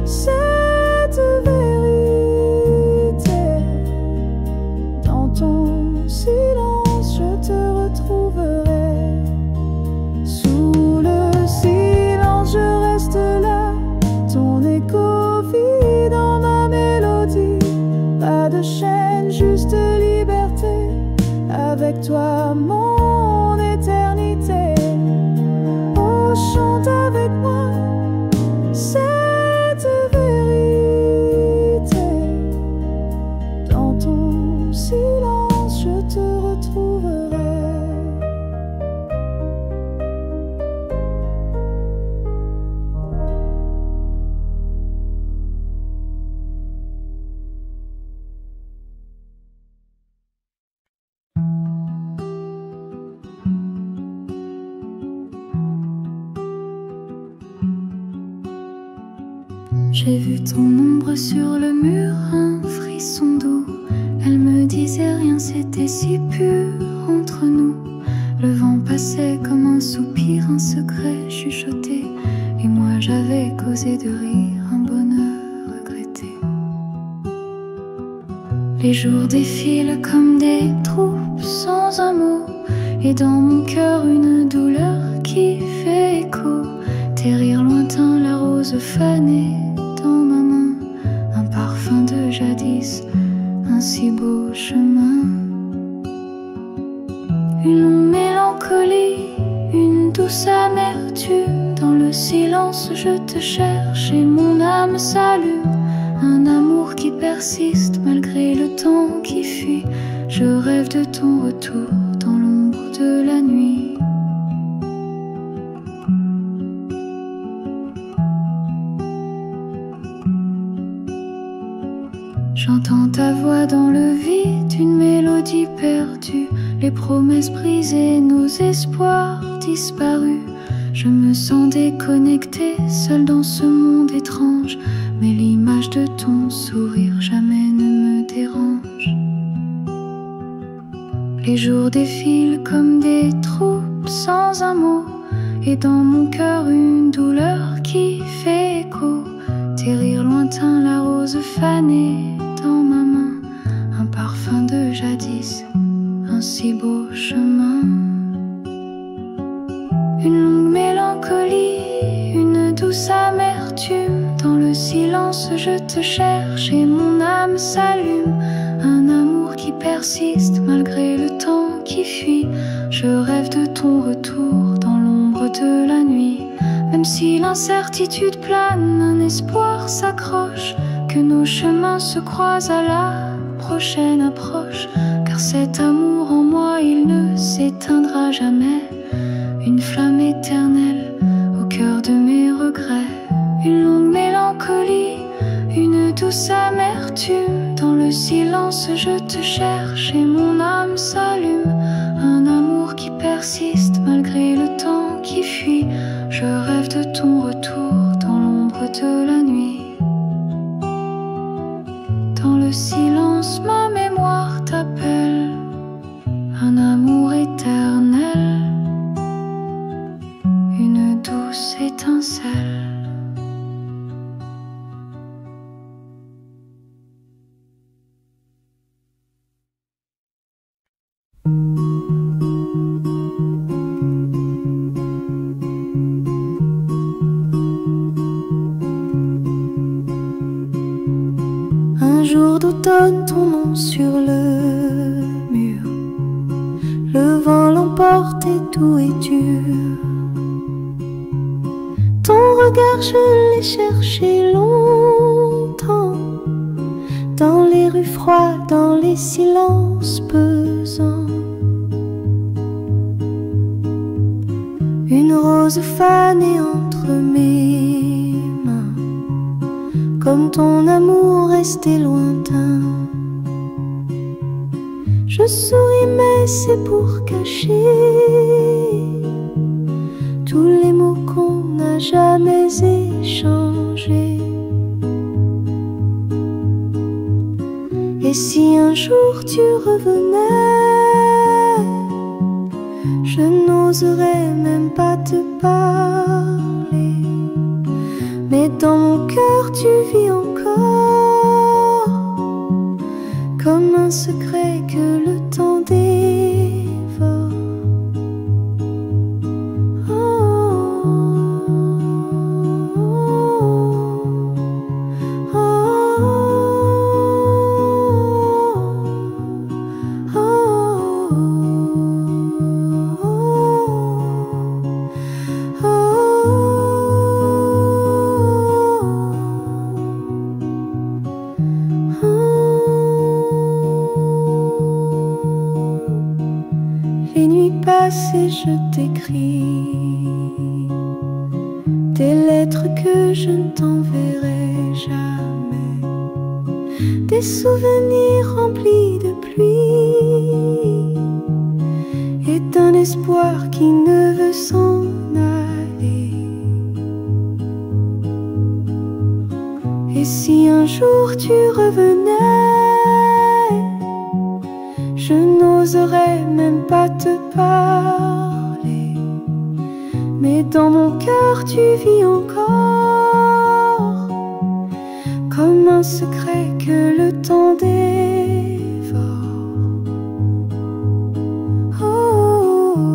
cette vérité. Dans ton silence, je te retrouverai. Sous le silence, je reste là. Ton écho vit dans ma mélodie. Pas de chaîne, juste liberté. Avec toi, mon éternité. Oh, chante avec moi cette vérité. Dans ton silence, je te retrouverai. J'ai vu ton ombre sur le mur, un frisson doux. Elle me disait rien, c'était si pur entre nous. Le vent passait comme un soupir, un secret chuchoté. Et moi j'avais causé de rire, un bonheur regretté. Les jours défilent comme des troupes sans un mot. Et dans mon cœur une douleur qui fait écho, tes rires lointains, la rose fanée dans ma main, un parfum de jadis, un si beau chemin. Une longue mélancolie, une douce amertume, dans le silence je te cherche et mon âme s'allume. Un amour qui persiste malgré le temps qui fuit, je rêve de ton retour dans l'ombre de la nuit. J'entends ta voix dans le vide, une mélodie perdue, les promesses brisées, nos espoirs disparus. Je me sens déconnectée, seule dans ce monde étrange, mais l'image de ton sourire jamais ne me dérange. Les jours défilent comme des troupes sans un mot, et dans mon cœur une douleur qui fait écho. Tes rires lointains, la rose fanée dans ma main, un parfum de jadis, un si beau chemin. Une longue mélancolie, une douce amertume, dans le silence je te cherche et mon âme s'allume. Un amour qui persiste malgré le temps qui fuit, je rêve de ton retour dans l'ombre de la nuit. Même si l'incertitude plane, un espoir s'accroche, que nos chemins se croisent à la prochaine approche. Car cet amour en moi, il ne s'éteindra jamais, une flamme éternelle au cœur de mes regrets. Une longue mélancolie, une douce amertume, dans le silence je te cherche et mon âme s'allume. Un amour qui persiste malgré le temps qui fuit, je rêve de ton retour dans l'ombre de la nuit. Dans le silence ma mémoire t'appelle, un amour éternel, une douce étincelle. Un jour d'automne, ton nom sur le mur, le vent l'emporte et tout est dur. Ton regard, je l'ai cherché longtemps, dans les rues froides, dans les silences pesants. Une rose fanée entre mes mains, comme ton amour resté lointain. Je souris mais c'est pour cacher tous les mots qu'on n'a jamais échangés. Et si un jour tu revenais, je n'oserais même pas te parler, mais dans mon cœur tu vis encore, comme un secret que le temps dévore. Oh, oh, oh, oh, oh, Les nuits passent et je t'écris des lettres que je ne t'enverrai jamais, des souvenirs remplis de pluie et d'un espoir qui ne veut s'en aller. Et si un jour tu revenais, je n'oserais même pas te parler, mais dans mon cœur tu vis encore, comme un secret que le temps dévore. Oh, oh,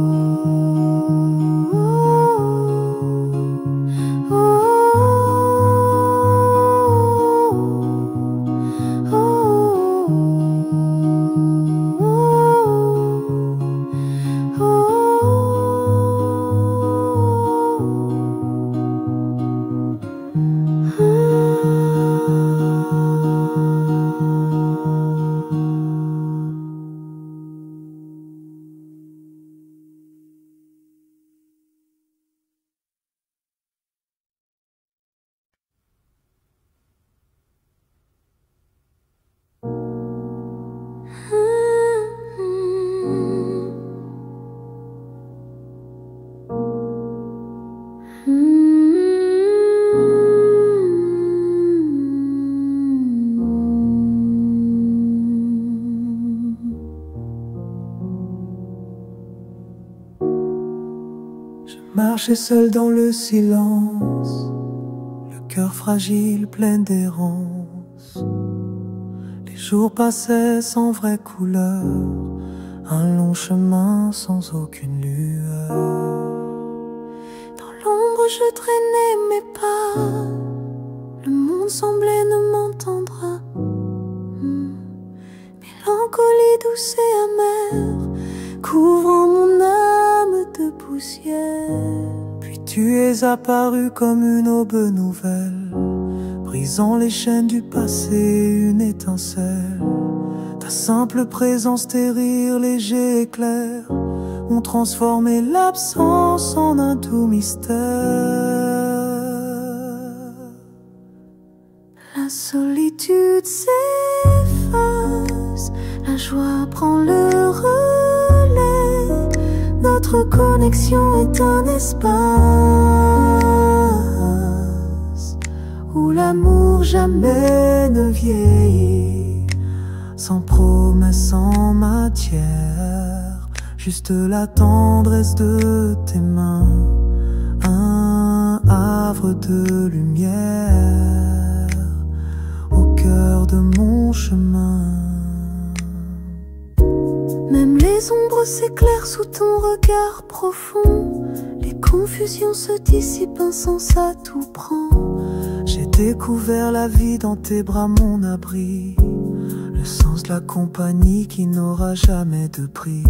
marchais seul dans le silence, le cœur fragile plein d'errance. Les jours passaient sans vraie couleur, un long chemin sans aucune lueur. Dans l'ombre je traînais mes pas, le monde semblait ne m'entendre. Mélancolie douce et amère, couvrant mon âme de poussière. Puis tu es apparu comme une aube nouvelle, brisant les chaînes du passé, une étincelle. Ta simple présence, tes rires légers et clairs ont transformé l'absence en un doux mystère. La solitude s'efface, la joie prend le relais. Notre connexion est un espace où l'amour jamais ne vieillit, sans promesse, sans matière, juste la tendresse de tes mains, un havre de lumière au cœur de mon chemin. Même les ombres s'éclairent sous ton regard profond, les confusions se dissipent, un sens à tout prend. J'ai découvert la vie dans tes bras, mon abri, le sens de la compagnie qui n'aura jamais de prix.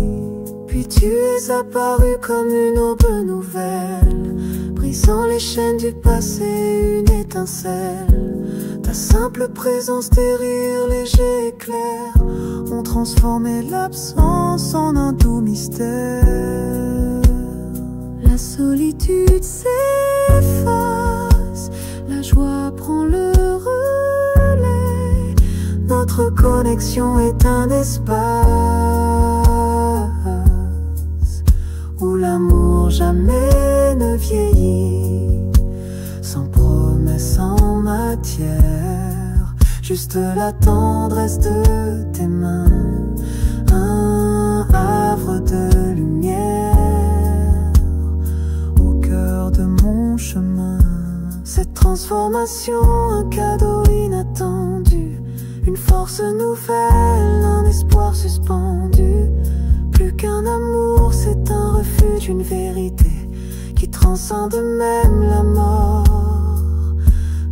Puis tu es apparu comme une aube nouvelle, brisant les chaînes du passé, une étincelle. Ta simple présence, tes rires légers et clairs ont transformé l'absence en un doux mystère. La solitude s'efface, la joie prend le relais. Notre connexion est un espace où l'amour jamais ne vieillit, sans promesse, sans matière, juste la tendresse de tes mains, un havre de lumière au cœur de mon chemin. Cette transformation, un cadeau inattendu, une force nouvelle, un espoir suspendu. Plus qu'un amour, c'est un refuge, une vérité qui transcende même la mort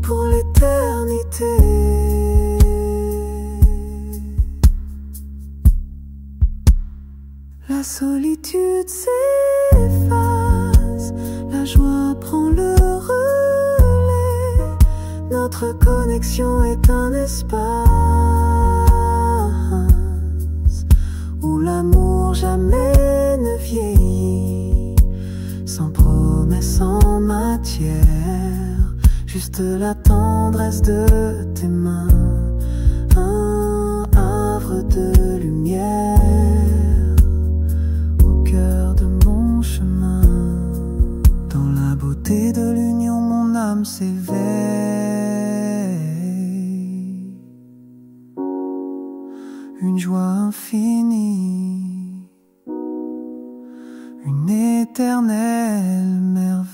pour l'éternité. La solitude s'efface, la joie prend le relais. Notre connexion est un espace où l'amour jamais ne vieillit, sans promesse, sans matière, juste la tendresse de tes mains, un havre de lumière au cœur de mon chemin. Dans la beauté de l'union, mon âme s'éveille, une joie infinie, une éternelle merveille.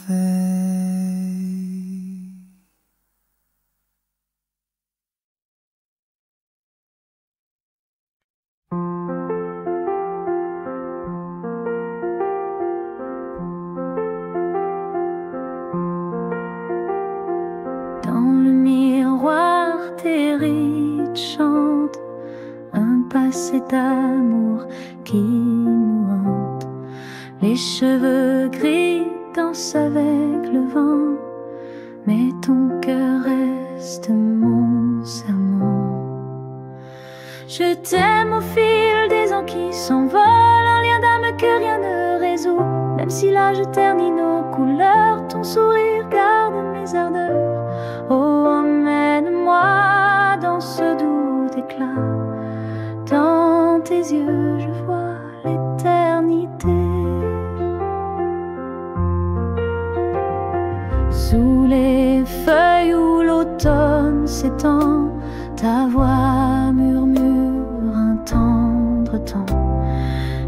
Dans le miroir, tes rides chantent un passé d'amour qui nous hante. Les cheveux gris dansent avec le vent, mais ton cœur reste mon serment. Je t'aime au fil des ans qui s'envolent, un lien d'âme que rien ne résout. Même si l'âge ternit nos couleurs, ton sourire garde mes ardeurs. Oh, emmène-moi dans ce doux éclat. Dans tes yeux, je vois l'éternité. Sous les feuilles où l'automne s'étend, ta voix murmure un tendre temps.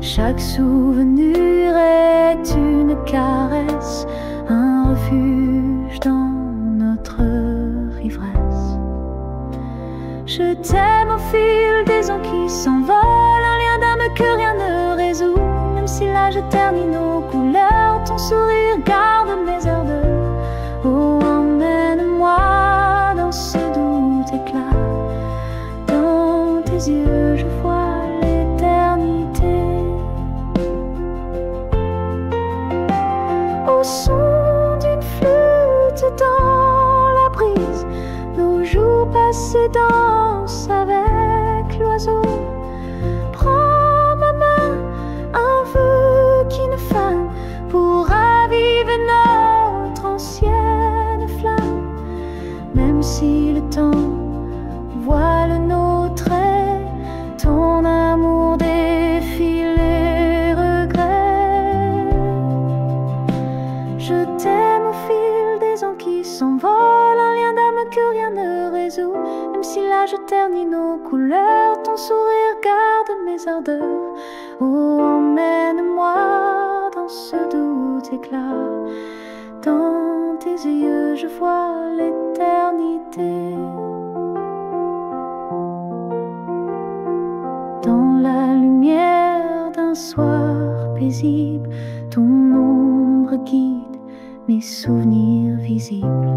Chaque souvenir est une caresse, Je t'aime au fil des ans qui s'envolent, un lien d'âme que rien ne résout. Même si l'âge ternit nos couleurs, ton sourire garde mes heures de. Oh, emmène-moi dans ce doux éclat. Dans tes yeux, je vois l'éternité. Au son d'une flûte dans la brise, nos jours passés dansent avec l'oiseau. Prends ma main, un vœu qui ne fane, pour raviver notre ancienne flamme. Même si le temps voile nos traits, ton amour défile les regrets. Je t'aime au fil des ans qui s'envolent, un lien d'âme que rien ne résout. Même si l'âge ternit nos couleurs, ton sourire garde mes ardeurs. Oh, emmène-moi dans ce doux éclat. Dans tes yeux, je vois l'éternité. Dans la lumière d'un soir paisible, ton ombre guide mes souvenirs visibles.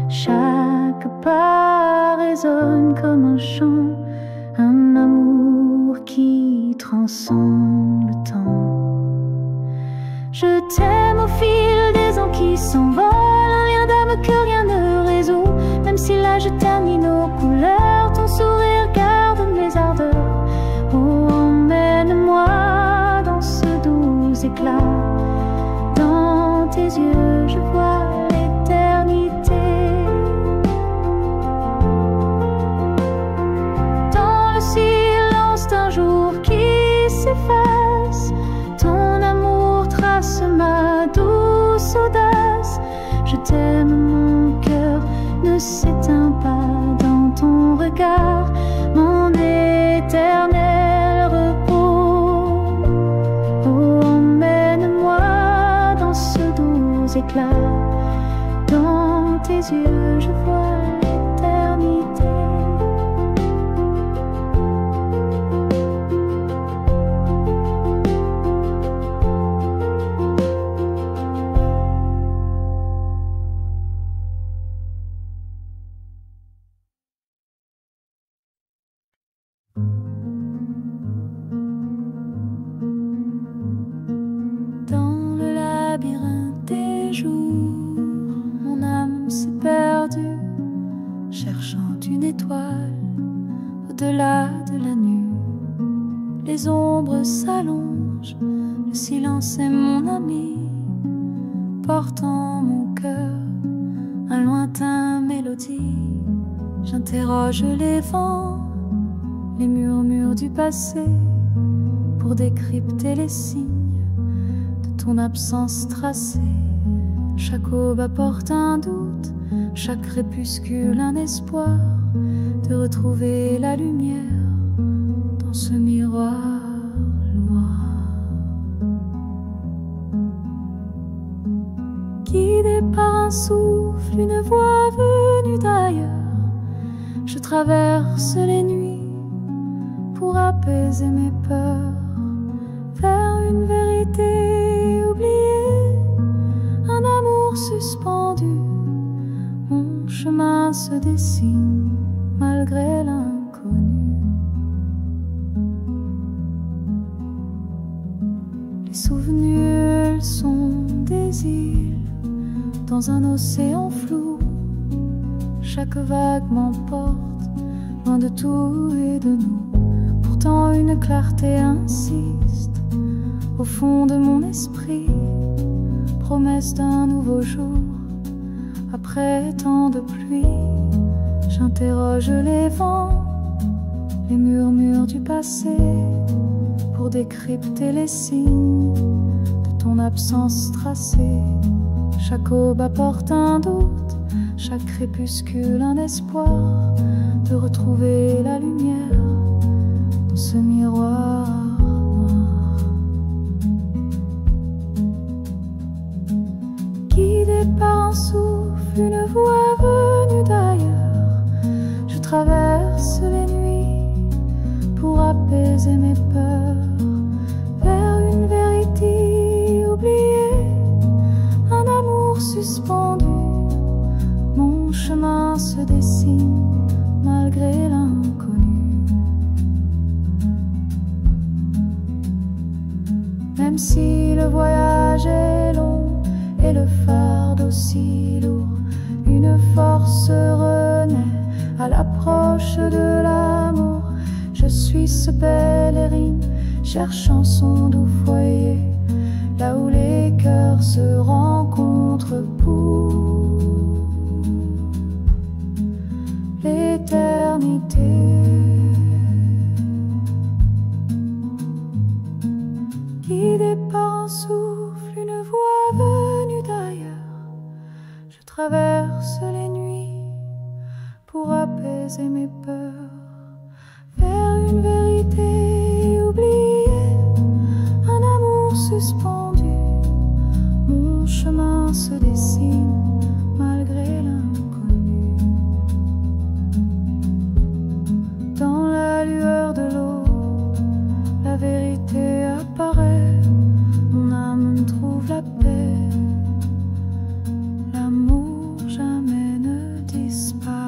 Chaque pas résonne comme un chant, un amour qui transcende le temps. Je t'aime au fil des ans qui s'envolent, un lien d'âme que rien ne résout. Même si l'âge ternit nos couleurs, ton sourire garde mes ardeurs. Oh, emmène-moi dans ce doux éclat. Dans tes yeux, je vois l'éternité. Dans le silence d'un jour qui s'efface, ton amour trace ma douce audace. Je t'aime, mon cœur ne s'éteint pas dans ton regard, mon éternel repos. Oh, emmène-moi dans ce doux éclat. Dans tes yeux, je vois l'éternité. Dans le labyrinthe des jours, mon âme s'est perdue, cherchant une étoile au-delà de la nuit. Les ombres s'allongent, le silence est mon ami, portant mon cœur un lointain mélodie. J'interroge les vents, les murmures du passé, pour décrypter les signes de ton absence tracée. Chaque aube apporte un doute, chaque crépuscule un espoir de retrouver la lumière dans ce miroir noir. Guidé par un souffle, une voix venue d'ailleurs, je traverse les nuits pour apaiser mes peurs, vers une vérité oubliée, un amour suspendu. Mon chemin se dessine malgré l'inconnu. Les souvenirs sont des îles dans un océan flou. Chaque vague m'emporte loin de tout et de nous. Pourtant une clarté insiste au fond de mon esprit, promesse d'un nouveau jour après tant de pluie. J'interroge les vents, les murmures du passé, pour décrypter les signes de ton absence tracée. Chaque aube apporte un doute, chaque crépuscule un espoir de retrouver la lumière dans ce miroir noir. Guidé par un souffle, une voix venue d'ailleurs, je traverse les Même si le voyage est long et le fardeau si lourd, une force renaît à l'approche de l'amour. Je suis ce pèlerin cherchant son doux foyer, là où les cœurs se rencontrent pour l'éternité. Guidé par un souffle, une voix venue d'ailleurs, je traverse les nuits pour apaiser mes peurs, vers une vérité oubliée, un amour suspendu. Mon chemin se dessine malgré l'inconnu. Dans la lueur de l'eau, la vérité apparaît, mon âme trouve la paix, l'amour jamais ne disparaît.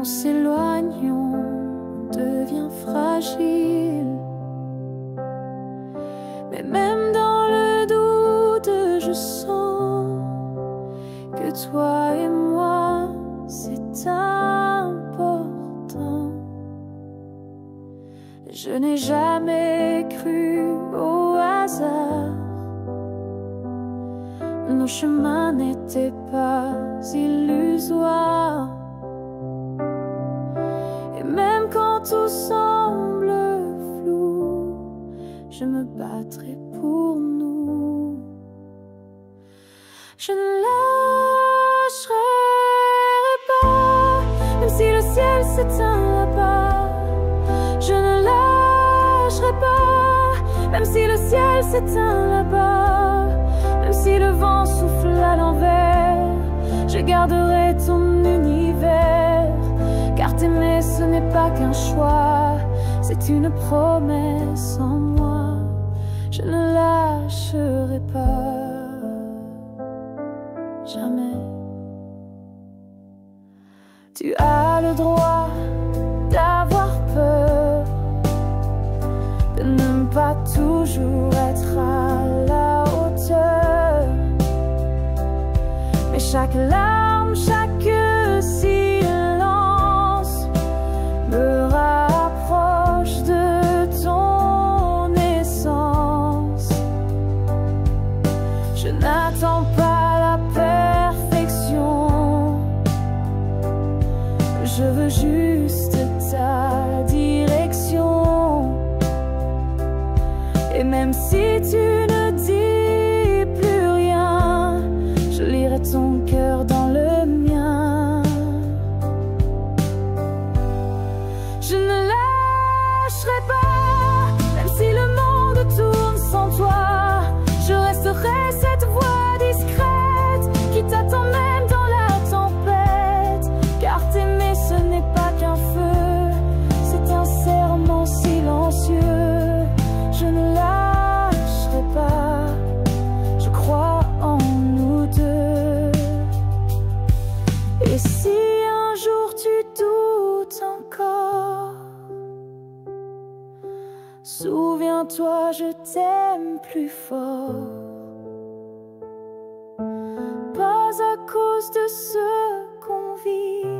On s'éloigne, on devient fragile. Mais même dans le doute, je sens que toi et moi, c'est important. Je n'ai jamais cru au hasard. Nos chemins n'étaient pas illusoires. Même quand tout semble flou, je me battrai pour nous. Je ne lâcherai pas, même si le ciel s'éteint là-bas. Je ne lâcherai pas, même si le ciel s'éteint là-bas. Même si le vent souffle à l'envers, je garderai ton univers. Car t'aimer ce n'est pas qu'un choix, c'est une promesse en moi. Je ne lâcherai pas, jamais. Tu as le droit d'avoir peur, de ne pas toujours être à la hauteur. Mais chaque larme, chaque silence me rapproche de ton essence. Je n'attends pas la perfection, je veux juste ta direction. Et même si tu ne dis plus rien, je lirai ton cœur dans le mien. Je ne lâcherai pas, même si le monde tourne sans toi. Je resterai cette voix discrète qui t'attend même dans la tempête. Car t'aimer ce n'est pas qu'un feu, c'est un serment silencieux. Je ne lâcherai pas, je crois en nous deux. Et si un jour tu doutes encore, souviens-toi, je t'aime plus fort. Pas à cause de ce qu'on vit,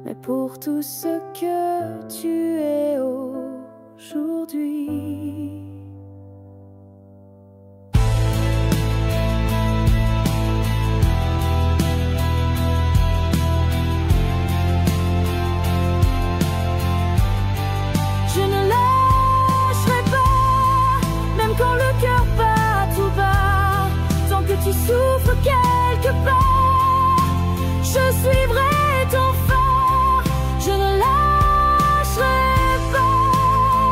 mais pour tout ce que tu es aujourd'hui. Je ne lâcherai pas, même quand le cœur bat tout bas. Tant que tu souffres quelque part, je suivrai ton phare. Je ne lâcherai pas.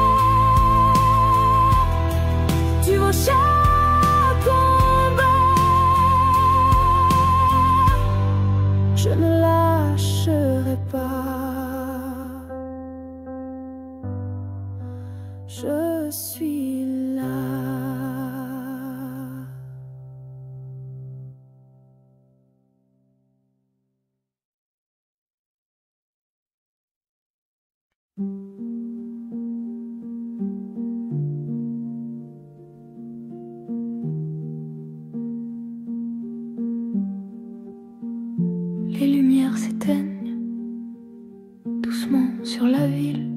Les lumières s'éteignent doucement sur la ville.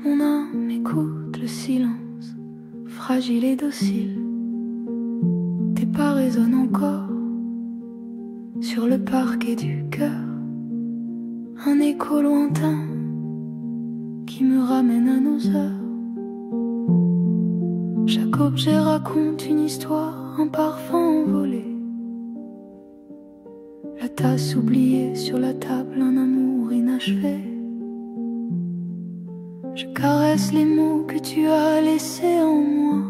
Mon âme écoute le silence, fragile et docile. Tes pas résonnent encore sur le parquet du cœur. Un écho lointain qui me ramène à nos heures. Chaque objet raconte une histoire, un parfum envolé. La tasse oubliée sur la table, un amour inachevé. Je caresse les mots que tu as laissés en moi,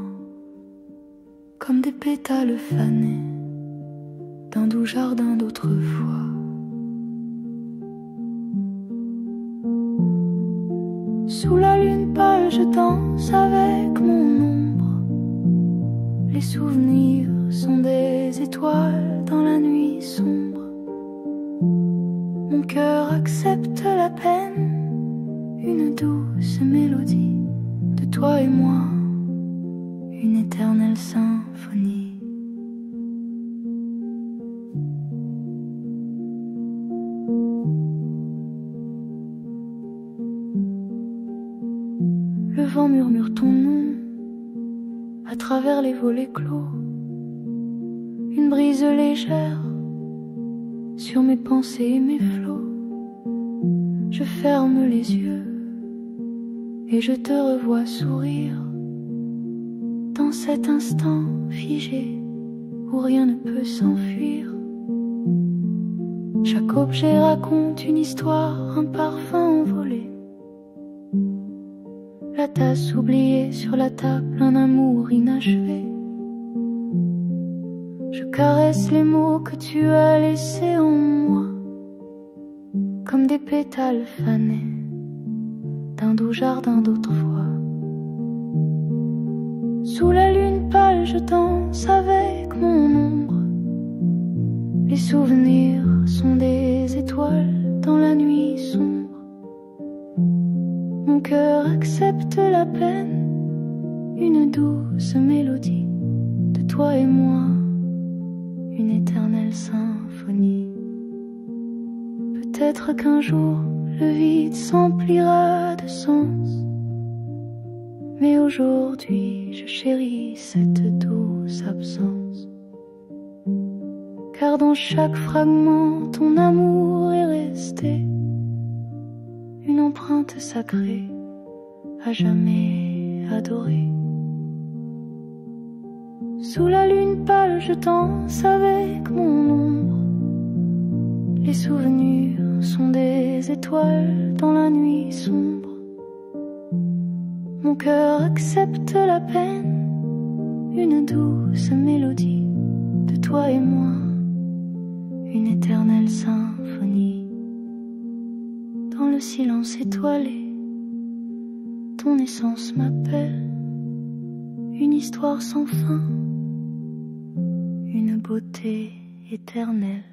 comme des pétales fanés d'un doux jardin d'autrefois. Sous la lune pâle, je danse avec mon ombre. Les souvenirs sont des étoiles dans la nuit sombre. Mon cœur accepte la peine, une douce mélodie de toi et moi, une éternelle symphonie. Le vent murmure ton nom à travers les volets clos. Une brise légère sur mes pensées et mes flots. Je ferme les yeux et je te revois sourire dans cet instant figé où rien ne peut s'enfuir. Chaque objet raconte une histoire, un parfum envolé. La tasse oubliée sur la table, un amour inachevé. Je caresse les mots que tu as laissés en moi, comme des pétales fanés d'un doux jardin d'autrefois. Sous la lune pâle, je danse avec mon ombre. Les souvenirs sont des étoiles dans la nuit sombre. Mon cœur accepte la peine, une douce mélodie de toi et moi, une éternelle symphonie. Peut-être qu'un jour le vide s'emplira de sens, mais aujourd'hui je chéris cette douce absence. Car dans chaque fragment ton amour est resté, une empreinte sacrée, à jamais adorée. Sous la lune pâle, je danse avec mon ombre. Les souvenirs sont des étoiles dans la nuit sombre. Mon cœur accepte la peine, une douce mélodie de toi et moi, une éternelle symphonie. Dans le silence étoilé, ton essence m'appelle, une histoire sans fin, une beauté éternelle.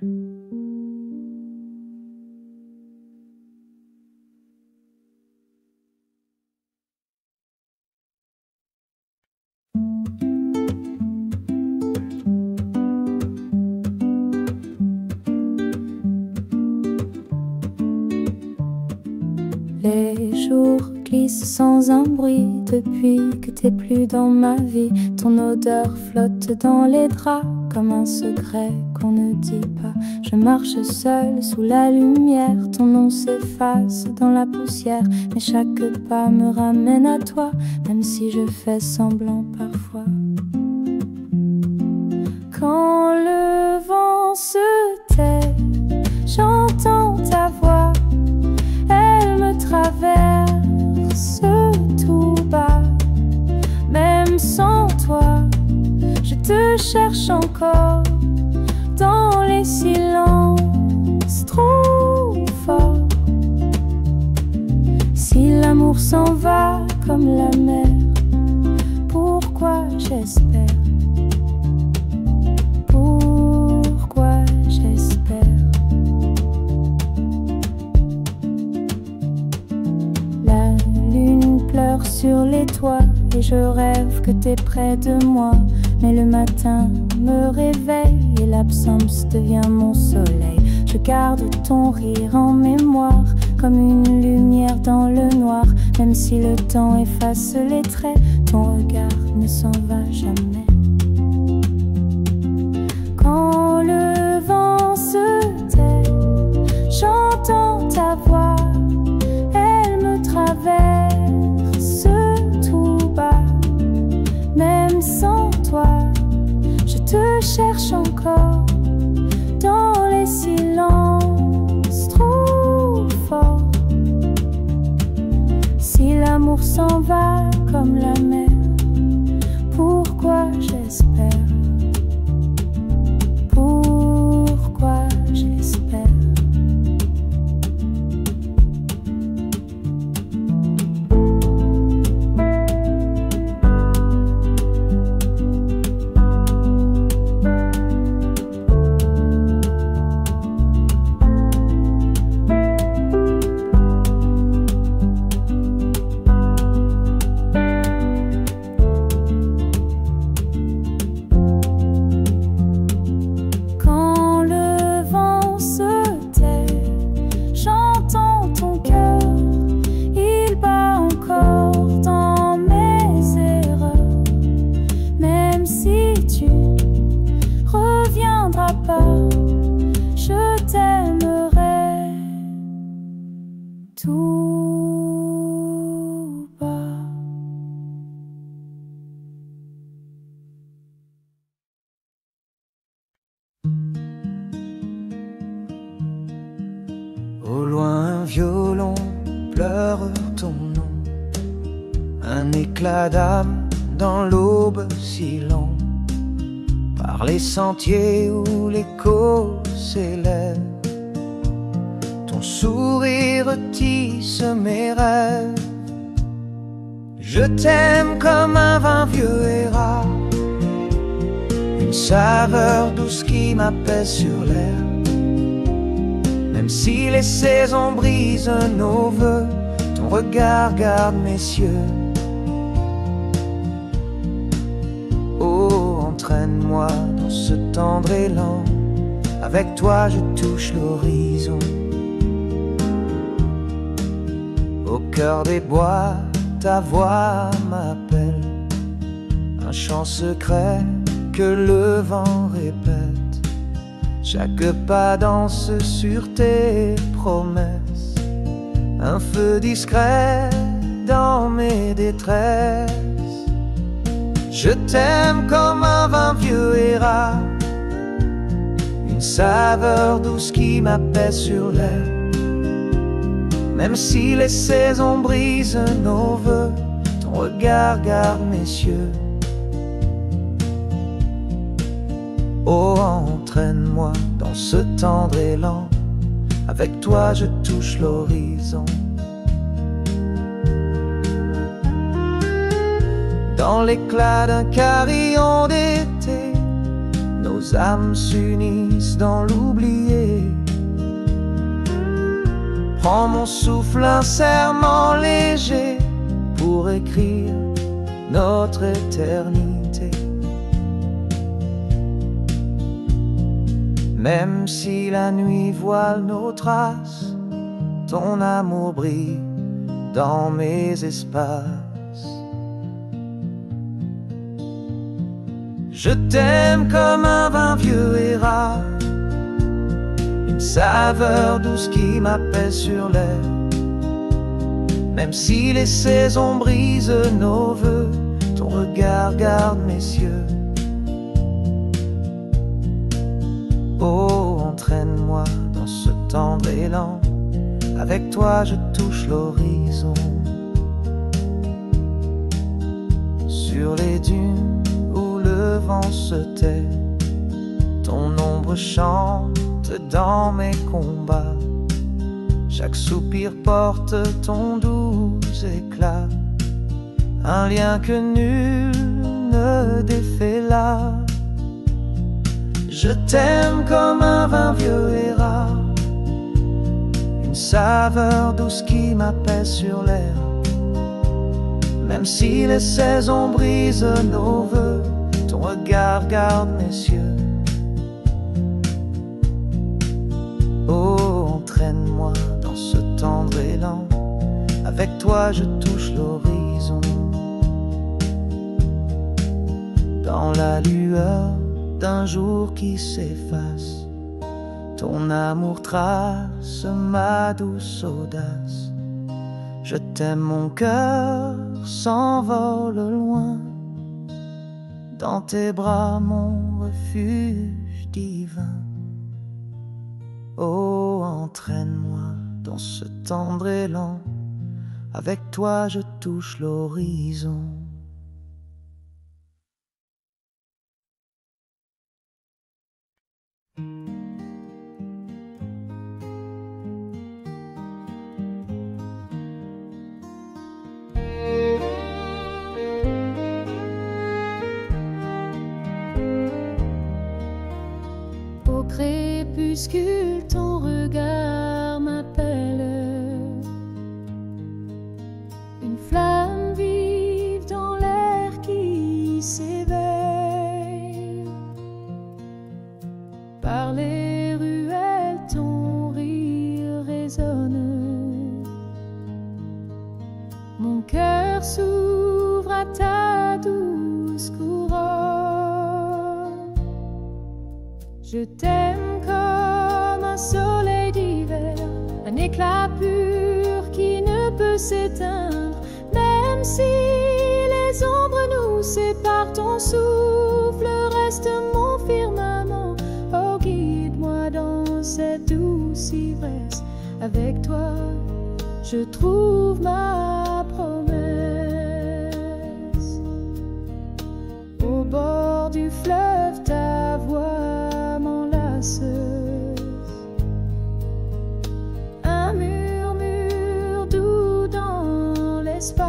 Les jours glissent sans un bruit depuis que t'es plus dans ma vie. Ton odeur flotte dans les draps comme un secret qu'on ne dit pas. Je marche seule sous la lumière, ton nom s'efface dans la poussière. Mais chaque pas me ramène à toi, même si je fais semblant parfois. Quand le vent se tait, j'entends ta voix. Elle me traverse tout bas. Même sans toi, je te cherche encore dans les silences trop forts. Si l'amour s'en va comme la mer, pourquoi j'espère? Pourquoi j'espère? sur les toits et je rêve que t'es près de moi. Mais le matin me réveille et l'absence devient mon soleil. Je garde ton rire en mémoire comme une lumière dans le noir. Même si le temps efface les traits, ton regard ne s'en va jamais. Quand le vent se tait, j'entends ta voix, elle me traverse tout bas. Même sans toi, je te cherche encore dans les silences trop forts. Si l'amour s'en va comme la mer, pourquoi j'espère? Pourquoi j'espère? Au loin, un violon pleure ton nom, un éclat d'âme dans l'aube si long, par les sentiers où l'écho s'élève. Ton sourire tisse mes rêves. Je t'aime comme un vin vieux et rare, une saveur douce qui m'apaise sur l'air. Même si les saisons brisent nos vœux, ton regard garde mes cieux. Oh, entraîne-moi dans ce tendre élan, avec toi je touche l'horizon. Au cœur des bois, ta voix m'appelle, un chant secret que le vent répète. Chaque pas danse sur tes promesses, un feu discret dans mes détresses. Je t'aime comme un vin vieux et rare, une saveur douce qui m'apaise sur l'air. Même si les saisons brisent nos vœux, ton regard garde mes cieux. Oh, entraîne-moi dans ce tendre élan, avec toi je touche l'horizon. Dans l'éclat d'un carillon d'été, nos âmes s'unissent dans l'oublié. Prends mon souffle, un serment léger pour écrire notre éternité. Même si la nuit voile nos traces, ton amour brille dans mes espaces. Je t'aime comme un vin vieux et rare, une saveur douce qui m'apaise sur l'air. Même si les saisons brisent nos vœux, ton regard garde mes cieux. Oh, entraîne-moi dans ce tendre élan, avec toi je touche l'horizon. Sur les dunes où le vent se tait, ton ombre chante dans mes combats. Chaque soupir porte ton doux éclat, un lien que nul ne défait là. Je t'aime comme un vin vieux et rare, une saveur douce qui m'apaise sur l'air. Même si les saisons brisent nos vœux, ton regard garde mes yeux. Oh, entraîne-moi dans ce tendre élan, avec toi je touche l'horizon. Dans la lueur d'un jour qui s'efface, ton amour trace ma douce audace. Je t'aime, mon cœur s'envole loin, dans tes bras mon refuge divin. Oh, entraîne-moi dans ce tendre élan, avec toi je touche l'horizon. Au crépuscule, ton regard m'appelle. Une flamme vive dans l'air qui s'éveille. Par les ruelles, ton rire résonne. Mon cœur s'ouvre à ta douce couronne. Je t'aime comme un soleil d'hiver, un éclat pur qui ne peut s'éteindre. Même si les ombres nous séparent, ton souffle reste mon firmament. Oh, guide-moi dans cette douce ivresse. Avec toi, je trouve ma promesse. Au bord du fleuve, ta voix m'enlace. Un murmure doux dans l'espace.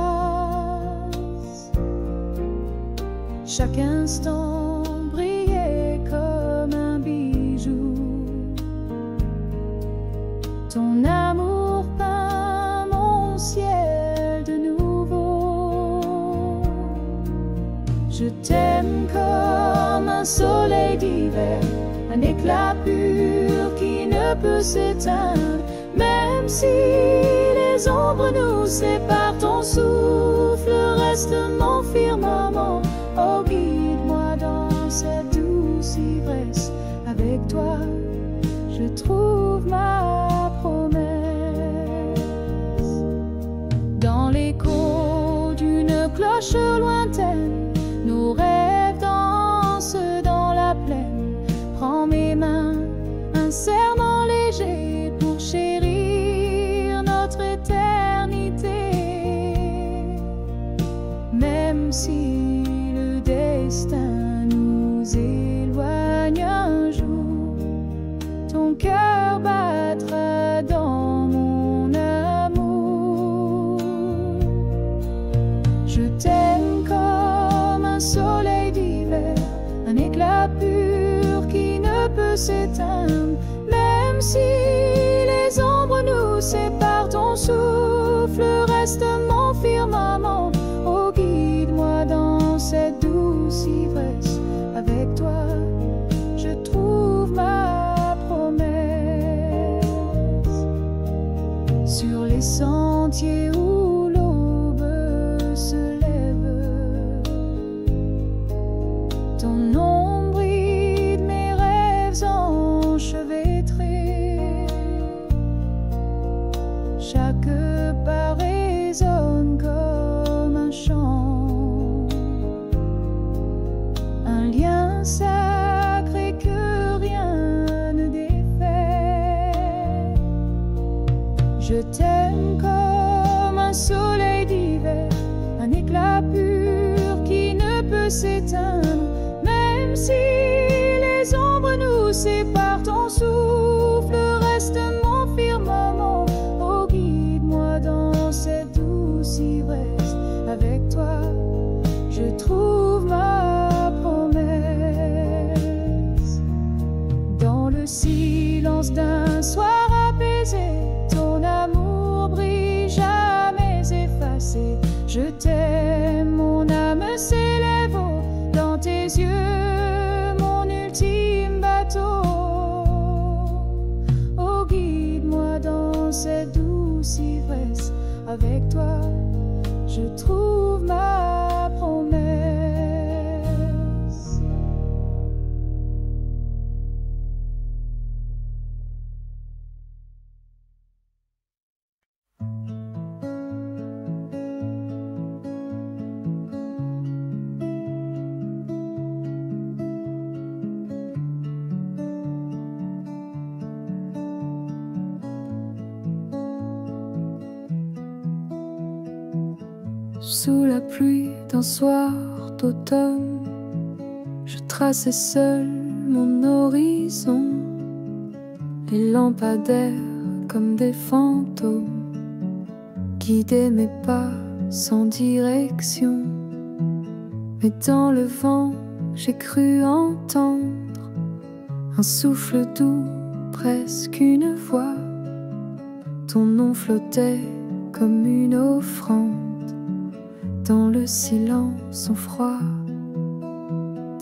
Chaque instant brillait comme un bijou. Ton amour peint mon ciel de nouveau. Je t'aime comme un soleil d'hiver, un éclat pur qui ne peut s'éteindre. Même si les ombres nous séparent, ton souffle reste mon firmament. Oh, guide-moi dans cette douce ivresse. Avec toi, je trouve ma promesse. Dans l'écho d'une cloche lointaine, nos rêves dansent dans la plaine. Prends mes mains, un serment léger pour chérir notre éternité. Même si le destin nous éloigne un jour, ton cœur battra dans mon amour. Je t'aime comme un soleil d'hiver, un éclat pur qui ne peut s'éteindre. Même si les ombres nous séparent, ton souffle reste mon firmament. Oh, guide-moi dans cette douce ivresse. Avec toi, je trouve ma promesse. Sur les sentiers où l'aube se lève, ton ombre bride mes rêves enchevêtrés. Chaque pas résonne comme un chant, un lien sacré que rien ne défait. Je t'aime comme un soleil d'hiver, un éclat pur qui ne peut s'éteindre. Même si les ombres nous séparent, ton souffle reste mon firmament. Oh, guide-moi dans cette douce ivresse. Avec toi, je trouve ma promesse. Dans le silence d'un soir apaisé, ton amour brille jamais effacé. Je t'aime mes yeux, mon ultime bateau. Oh, guide-moi dans cette douce ivresse. Avec toi, je trouve ma promesse. Sous la pluie d'un soir d'automne, je traçais seul mon horizon. Les lampadaires comme des fantômes guidaient mes pas sans direction. Mais dans le vent, j'ai cru entendre un souffle doux, presque une voix. Ton nom flottait comme une offrande dans le silence en froid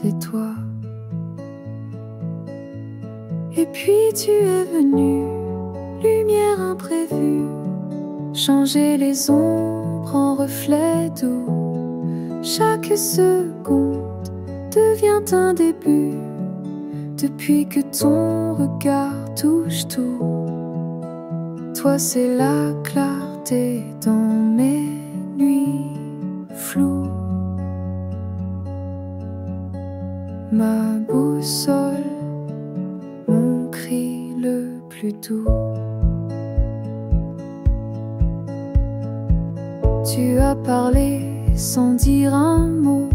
des toits. Et puis tu es venu, lumière imprévue, changer les ombres en reflets doux. Chaque seconde devient un début, depuis que ton regard touche tout. Toi c'est la clarté dans mes nuits floues. Ma boussole, mon cri le plus doux. Tu as parlé sans dire un mot,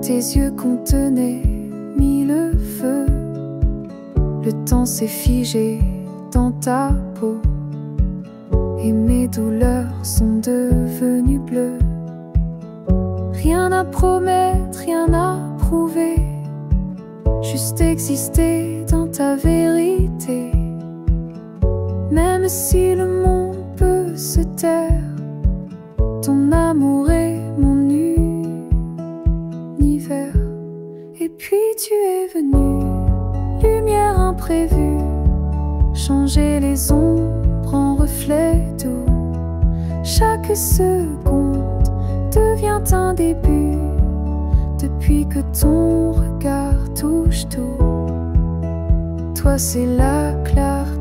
tes yeux contenaient mille feux. Le temps s'est figé dans ta peau et mes douleurs sont devenues bleues. Rien à promettre, rien à prouver, juste exister dans ta vérité. Même si le monde peut se taire, ton amour est mon univers. Et puis tu es venu, lumière imprévue, changer les ombres en reflets doux. Chaque seconde devient un début, depuis que ton regard touche tout. Toi c'est la clarté